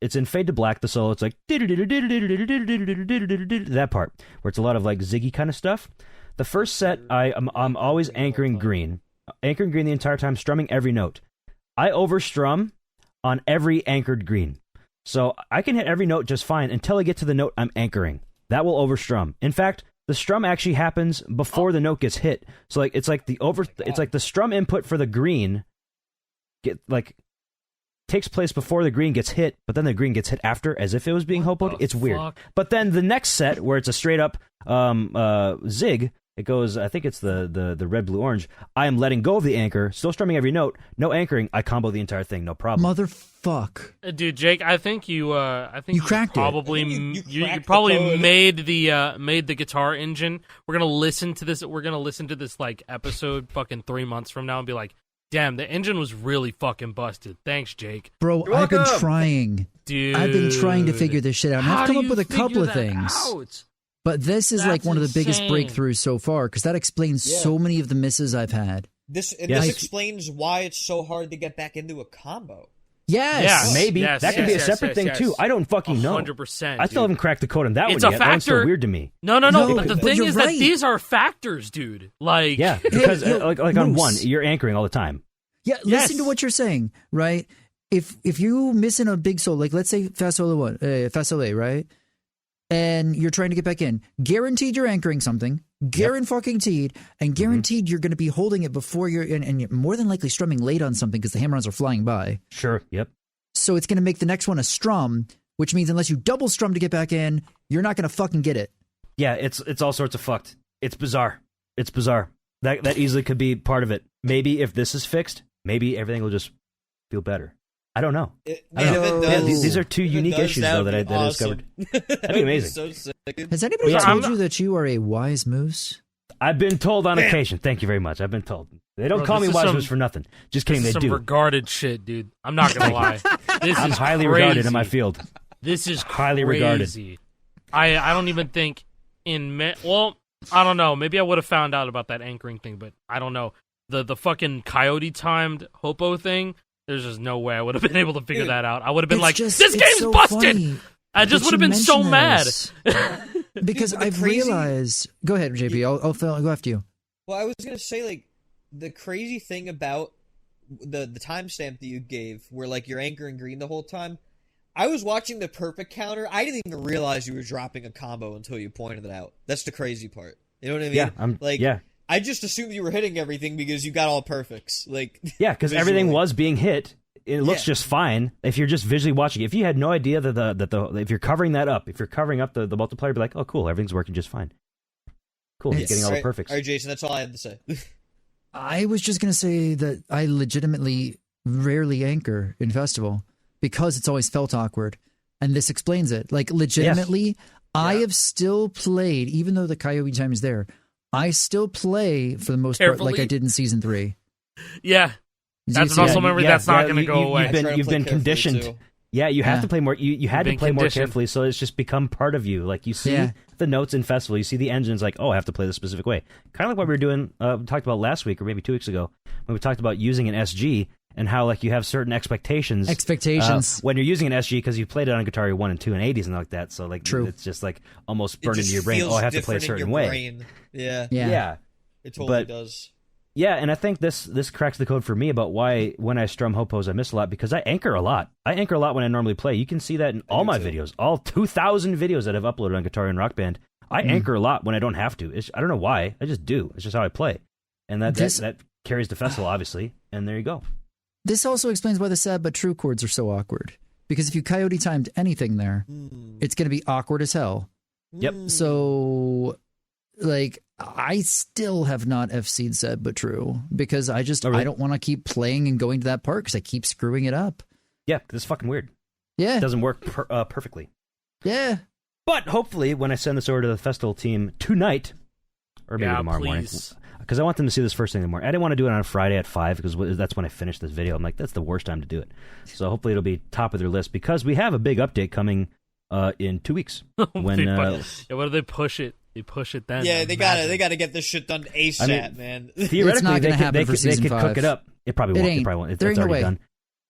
it's in Fade to Black, the solo. It's like that part where it's a lot of like Ziggy kind of stuff. The first set, I'm always anchoring green the entire time, strumming every note. I overstrum on every anchored green, so I can hit every note just fine until I get to the note I'm anchoring. That will overstrum. In fact, the strum actually happens before the note gets hit. So like it's like the strum input for the green takes place before the green gets hit, but then the green gets hit after, as if it was being hopoed. It's weird. But then the next set, where it's a straight up zig, it goes, I think it's the red, blue, orange. I am letting go of the anchor, still strumming every note, no anchoring. I combo the entire thing, no problem. Motherfuck, dude, Jake, I think you cracked probably it. You probably made the guitar engine. We're gonna listen to this. We're gonna listen to this like episode fucking 3 months from now and be like, damn, the engine was really fucking busted. Thanks, Jake. Bro, I've been trying. Dude. I've been trying to figure this shit out. And I've come up with a couple of things. But this is like one of the biggest breakthroughs so far, because that explains so many of the misses I've had. This explains why it's so hard to get back into a combo. Yes. Yeah, maybe. That could be a separate thing, too. I don't fucking know. 100%. I still haven't cracked the code on that one yet. That one's still weird to me. No. But the thing is that these are factors, dude. Like, yeah, because like on one, you're anchoring all the time. Yeah, listen to what you're saying, right? If you miss in a big solo, like let's say Fast Solo A, right? And you're trying to get back in, guaranteed you're anchoring something, guaranteed, and guaranteed you're going to be holding it before you're in, and you're more than likely strumming late on something because the hammer-ons are flying by. Sure, yep. So it's going to make the next one a strum, which means unless you double strum to get back in, you're not going to fucking get it. Yeah, it's all sorts of fucked. It's bizarre. It's bizarre. That easily could be part of it. Maybe if this is fixed, maybe everything will just feel better. I don't know. These are two unique issues though that I discovered. That'd be amazing. So sick. Has anybody told you that you are a wise moose? I've been told on occasion. Thank you very much. I've been told. They don't call me wise moose for nothing. Just kidding. They do. Some regarded shit, dude. I'm not gonna lie. I'm highly regarded in my field. This is highly crazy. regarded. I don't even think well, I don't know. Maybe I would have found out about that anchoring thing, but I don't know. The fucking coyote timed Hopo thing. There's just no way I would have been able to figure that out. I would have been like, this game's so busted! Funny. I just would have been so mad. Because I've realized... Go ahead, JP. I'll go after you. Well, I was going to say, like, the crazy thing about the timestamp that you gave, where, like, you're anchoring green the whole time, I was watching the perfect counter. I didn't even realize you were dropping a combo until you pointed it out. That's the crazy part. You know what I mean? Yeah. I just assumed you were hitting everything because you got all perfects. Like, yeah, because everything was being hit. It looks just fine if you're just visually watching. If you had no idea that if you're covering that up, if you're covering up the multiplier, be like, oh, cool, everything's working just fine. Cool, he's getting all the perfects. All right, Jason, that's all I had to say. I was just going to say that I legitimately rarely anchor in Festival because it's always felt awkward. And this explains it. Like, legitimately, I have still played, even though the coyote time is there, I still play, for the most part, like I did in Season 3. Yeah. That's an muscle memory that's not going to go away. You've been conditioned. Too. Yeah, you have to play more. You had to play more carefully, so it's just become part of you. Like, you see the notes in Festival, you see the engines, like, oh, I have to play this specific way. Kind of like what we were doing, we talked about last week, or maybe 2 weeks ago, when we talked about using an SG, and how, like, you have certain expectations. When you're using an SG, because you played it on Guitar 1 and 2 and 80s and like that, so, like, it's just, like, almost burned into your brain. Oh, I have to play a certain way. Yeah. It totally does. Yeah, and I think this cracks the code for me about why when I strum Hopos I miss a lot, because I anchor a lot. I anchor a lot when I normally play. You can see that in all my videos, all 2,000 videos that I've uploaded on Guitar and Rock Band. I anchor a lot when I don't have to. I don't know why. I just do. It's just how I play. And that carries the Festival, obviously, and there you go. This also explains why the sad but true chords are so awkward. Because if you coyote timed anything there, it's going to be awkward as hell. Yep. So, like, I still have not FC'd sad but true because I don't want to keep playing and going to that part because I keep screwing it up. Yeah, because it's fucking weird. Yeah. It doesn't work perfectly. Yeah. But hopefully when I send this over to the Festival team tonight, or maybe tomorrow morning, because I want them to see this first thing in the morning. I didn't want to do it on a Friday at 5 because that's when I finished this video. I'm like, that's the worst time to do it. So hopefully it'll be top of their list because we have a big update coming in 2 weeks. When what do they push it? They push it then. Yeah, they gotta get this shit done ASAP, man. Theoretically, they could cook it up. It probably won't. It probably won't. It's already done.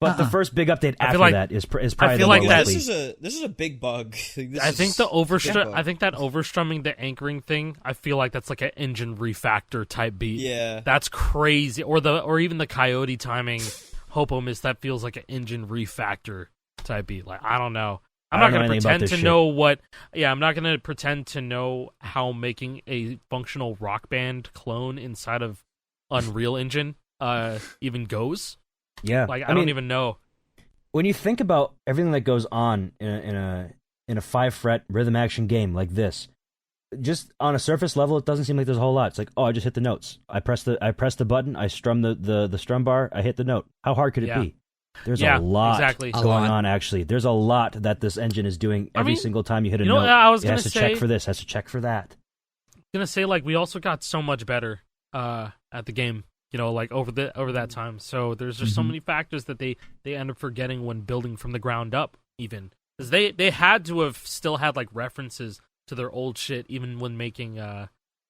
But the first big update after that is probably the more likely. This is a big bug. I think that overstrumming the anchoring thing, I feel like that's like an engine refactor type beat. Yeah, that's crazy. Or even the coyote timing Hopo Miss, that feels like an engine refactor type beat. Like, I don't know. I'm not going to pretend to know what. Yeah, I'm not going to pretend to know how making a functional Rock Band clone inside of Unreal Engine even goes. Yeah, like I don't even know. When you think about everything that goes on in a 5-fret rhythm action game like this, just on a surface level, it doesn't seem like there's a whole lot. It's like, oh, I just hit the notes. I press the button. I strum the strum bar. I hit the note. How hard could it be? There's a lot going on, actually. There's a lot that this engine is doing every single time you hit a note. It has to check for this, has to check for that. I'm going to say, like, we also got so much better at the game, like, over that time. So there's just so many factors that they end up forgetting when building from the ground up, even. Because they had to have still had, like, references to their old shit, even when making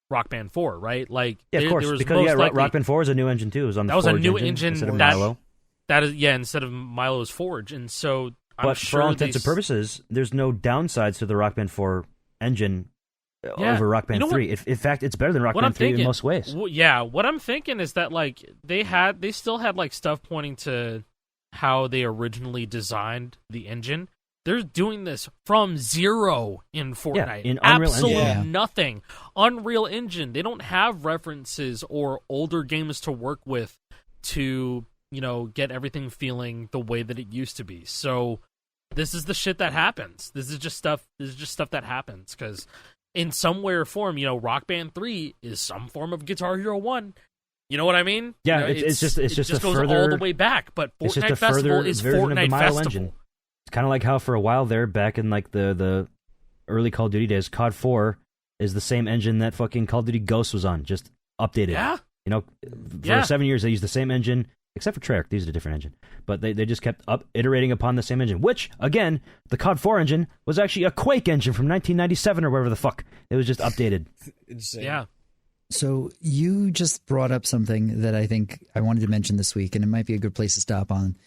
Rock Band 4, right? Like, yeah, of course, because Rock Band 4 is a new engine, too. It was on the That was Forge a new engine instead of Milo. That is, instead of Milo's Forge, and so but for all intents and purposes, there's no downsides to the Rock Band 4 engine over Rock Band 3. In fact, it's better than Rock Band 3 in most ways. What I'm thinking is that, like, they still had, like, stuff pointing to how they originally designed the engine. They're doing this from zero in Fortnite. In Unreal Engine. Nothing. Unreal Engine. They don't have references or older games to work with to get everything feeling the way that it used to be. So this is the shit that happens. This is just stuff that happens because in some way or form, Rock Band 3 is some form of Guitar Hero 1. You know what I mean? Yeah, it just goes further, all the way back. But it's just Fortnite a Festival further is version of the Fortnite Mile Festival. Engine. It's kind of like how for a while there, back in like the early Call of Duty days, COD 4 is the same engine that fucking Call of Duty Ghosts was on, just updated. Yeah. For 7 years they used the same engine, except for Treyarch, they used a different engine. But they just kept iterating upon the same engine, which, again, the COD 4 engine was actually a Quake engine from 1997 or whatever the fuck. It was just updated. Insane. Yeah. So you just brought up something that I think I wanted to mention this week, and it might be a good place to stop on,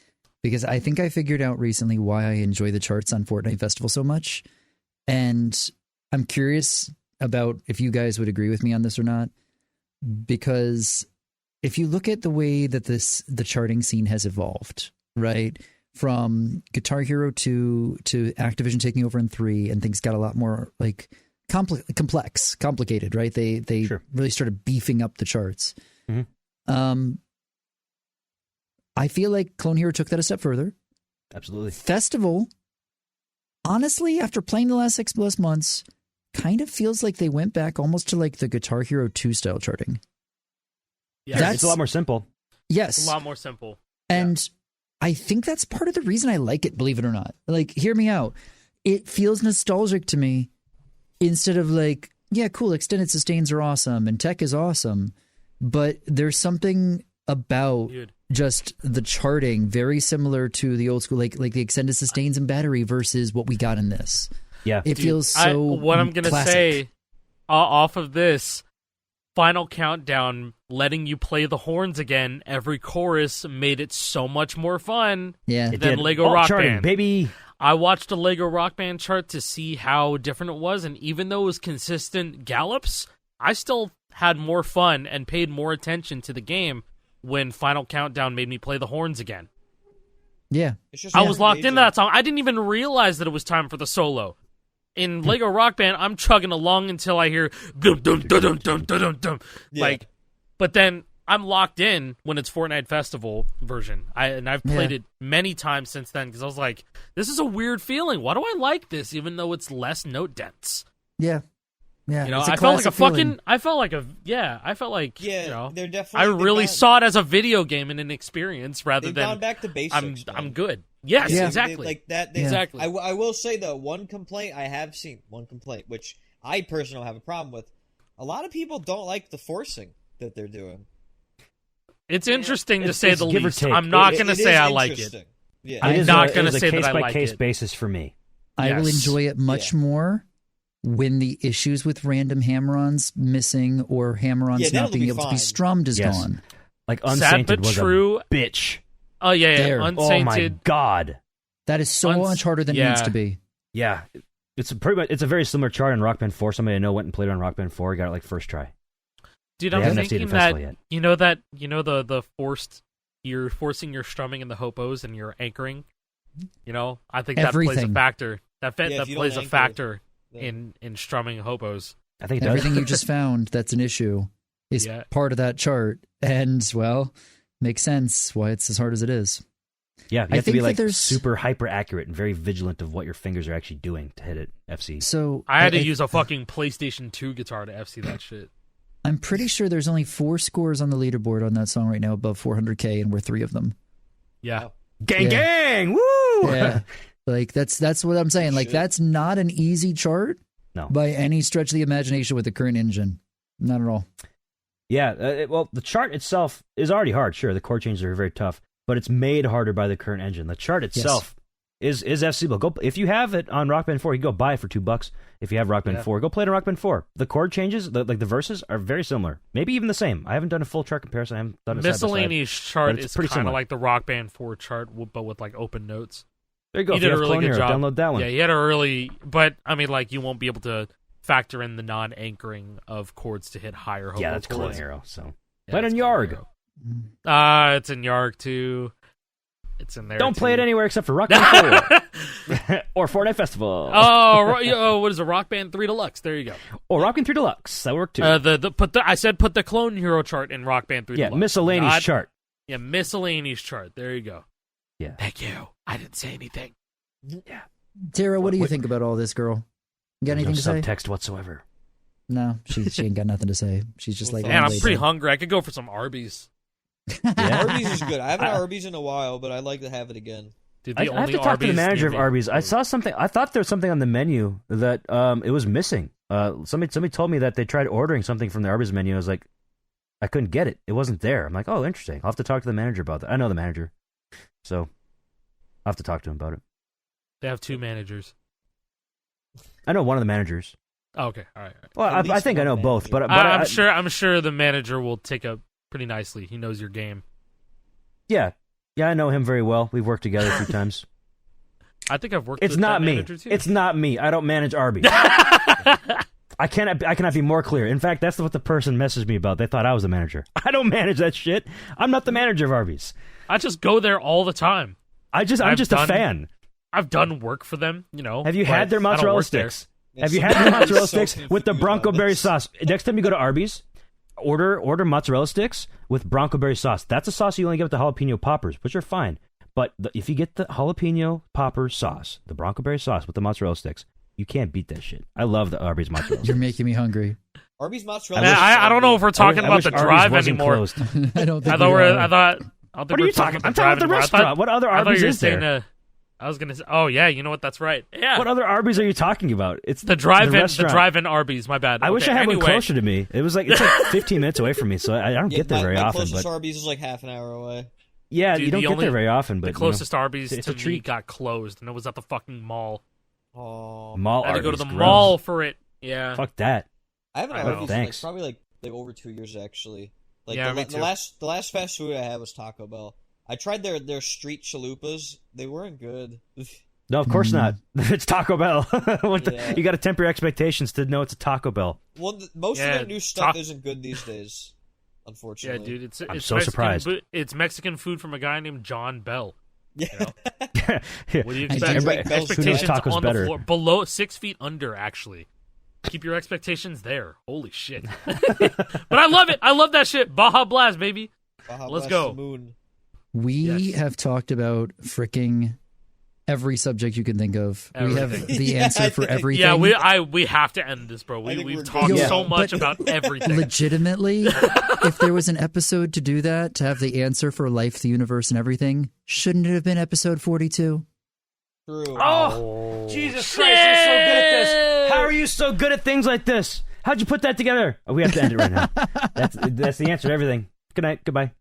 because I think I figured out recently why I enjoy the charts on Fortnite Festival so much. And I'm curious about if you guys would agree with me on this or not, because if you look at the way that the charting scene has evolved, right, from Guitar Hero 2 to Activision taking over in 3, and things got a lot more like complicated, right? They Sure. really started beefing up the charts. Mm-hmm. I feel like Clone Hero took that a step further. Absolutely. Festival, honestly, after playing the last 6+ months, kind of feels like they went back almost to like the Guitar Hero 2 style charting. Yeah, It's a lot more simple. Yes. It's a lot more simple. And I think that's part of the reason I like it, believe it or not. Like, hear me out. It feels nostalgic to me instead of like, yeah, cool, extended sustains are awesome and tech is awesome. But there's something about just the charting very similar to the old school, like the extended sustains and battery versus what we got in this. Yeah. It feels so what I'm going to classic. say off of this, Final Countdown letting you play the horns again every chorus made it so much more fun than Lego Rock charting, Band. Baby. I watched a Lego Rock Band chart to see how different it was, and even though it was consistent gallops, I still had more fun and paid more attention to the game when Final Countdown made me play the horns again. Yeah. I was locked into that song. I didn't even realize that it was time for the solo. In Lego Rock Band, I'm chugging along until I hear dum dum dum dum dum dum dum. But then I'm locked in when it's Fortnite Festival version. I've played it many times since then because I was like, this is a weird feeling. Why do I like this even though it's less note dense? Yeah. Yeah. I felt like they're definitely I really saw it as a video game and an experience rather than gone back to basics. I'm good. Yes, exactly. Exactly. I will say though, one complaint, which I personally have a problem with. A lot of people don't like the forcing that they're doing. It's interesting to say the least. I'm not going to say I like it. Yeah. I'm not going to say that I like it. Case-by-case basis for me. I will enjoy it much more when the issues with random hammer-ons missing or hammer-ons not being able to be strummed is gone. Like Unsainted was true. A bitch. Oh, yeah. Unsainted. Oh, my God. That is so much harder than it needs to be. Yeah. It's a very similar chart in Rock Band 4. Somebody I know went and played on Rock Band 4. Got it like first try. Dude, I'm thinking that the you're forcing your strumming in the hopos and you're anchoring. I think that plays a factor. That plays a factor in strumming hopos. I think everything you just found that's an issue is part of that chart, and makes sense why it's as hard as it is. Yeah, you have to be like super hyper accurate and very vigilant of what your fingers are actually doing to hit it. FC. So I had to use a fucking PlayStation 2 guitar to FC that shit. I'm pretty sure there's only 4 scores on the leaderboard on that song right now above 400K, and we're 3 of them. Yeah. Gang! Woo! Yeah. Like, that's what I'm saying. Like, that's not an easy chart by any stretch of the imagination with the current engine. Not at all. Yeah, well, the chart itself is already hard. Sure, the chord changes are very tough, but it's made harder by the current engine. The chart itself is FC-able. Go if you have it on Rock Band 4, you can go buy it for $2. If you have Rock Band 4, go play it on Rock Band 4. The chord changes, the verses are very similar, maybe even the same. I haven't done a full chart comparison. I haven't done a miscellaneous chart is kind similar. of like the Rock Band 4 chart, but with like open notes. There you go. You did a really good job. Download that one. Yeah, you had a really, but I mean, like you won't be able to factor in the non-anchoring of chords to hit higher hopo. Yeah, that's Clone Hero. So play it in Yarg. It's in Yarg too. It's in there. Don't play it anywhere except for Rock Band 4 or Fortnite Festival. What is a Rock Band 3 Deluxe? There you go. Or Rock Band 3 Deluxe. That worked too. I said put the Clone Hero chart in Rock Band 3 Deluxe. Yeah, miscellaneous chart. Yeah, miscellaneous chart. There you go. Yeah. Thank you. I didn't say anything. Yeah. Tara, what do you think about all this, girl? You got anything to say? No subtext whatsoever. No, she ain't got nothing to say. She's just like, man, I'm pretty hungry. I could go for some Arby's. Yeah. Arby's is good. I haven't had Arby's in a while, but I'd like to have it again. Dude, I have to talk to the manager of Arby's. I saw something. I thought there was something on the menu that it was missing. Somebody told me that they tried ordering something from the Arby's menu. I was like, I couldn't get it. It wasn't there. I'm like, oh, interesting. I'll have to talk to the manager about that. I know the manager, so I'll have to talk to him about it. They have 2 managers. I know one of the managers. Oh, okay, all right. Well, I think I know both, but I'm sure the manager will take up pretty nicely. He knows your game. Yeah, I know him very well. We've worked together a few times. I think I've worked. It's with not that me. manager too. It's not me. I don't manage Arby's. I cannot be more clear. In fact, that's what the person messaged me about. They thought I was the manager. I don't manage that shit. I'm not the manager of Arby's. I just go there all the time. I'm just a fan. I've done work for them, you know. Have you had their mozzarella sticks? Have you had their mozzarella sticks with the Bronco berry sauce? Next time you go to Arby's, order mozzarella sticks with Bronco berry sauce. That's a sauce you only get with the jalapeno poppers, which are fine. But if you get the jalapeno popper sauce, the Bronco berry sauce with the mozzarella sticks, you can't beat that shit. I love the Arby's mozzarella. You're making me hungry. Arby's mozzarella. I don't know if we're talking about the drive anymore. I don't think what are you talking? I'm talking about the restaurant. What other Arby's is there? I was gonna say, oh yeah, you know what? That's right. Yeah. What other Arby's are you talking about? It's the drive-in Arby's. My bad. I wish I had one closer to me. It's like 15 minutes away from me, so I don't get there very often. The closest Arby's is like half an hour away. Yeah, dude, you don't get there very often. But the closest Arby's to me got closed, and it was at the fucking mall. Oh, mall. I had to go to the gross. mall for it. Yeah. Fuck that. I haven't had Arby's in probably like over 2 years actually. Like yeah, the last fast food I had was Taco Bell. I tried their street chalupas. They weren't good. No, of course not. It's Taco Bell. You got to temper your expectations to know it's a Taco Bell. Well, most of their new stuff isn't good these days, unfortunately. Yeah, dude, it's so Mexican, surprised. It's Mexican food from a guy named John Bell. Yeah. You know? What do you expect? Expectations on the floor, below 6 feet under. Actually, keep your expectations there. Holy shit! But I love it. I love that shit. Baja Blast, baby. Let's go. Moon. We have talked about freaking every subject you can think of. We have the answer for everything. Yeah, we have to end this, bro. We've talked so much about everything. Legitimately, if there was an episode to do that, to have the answer for life, the universe, and everything, shouldn't it have been episode 42? True. Oh, Jesus Christ, you're so good at this. How are you so good at things like this? How'd you put that together? Oh, we have to end it right now. That's the answer to everything. Good night. Goodbye.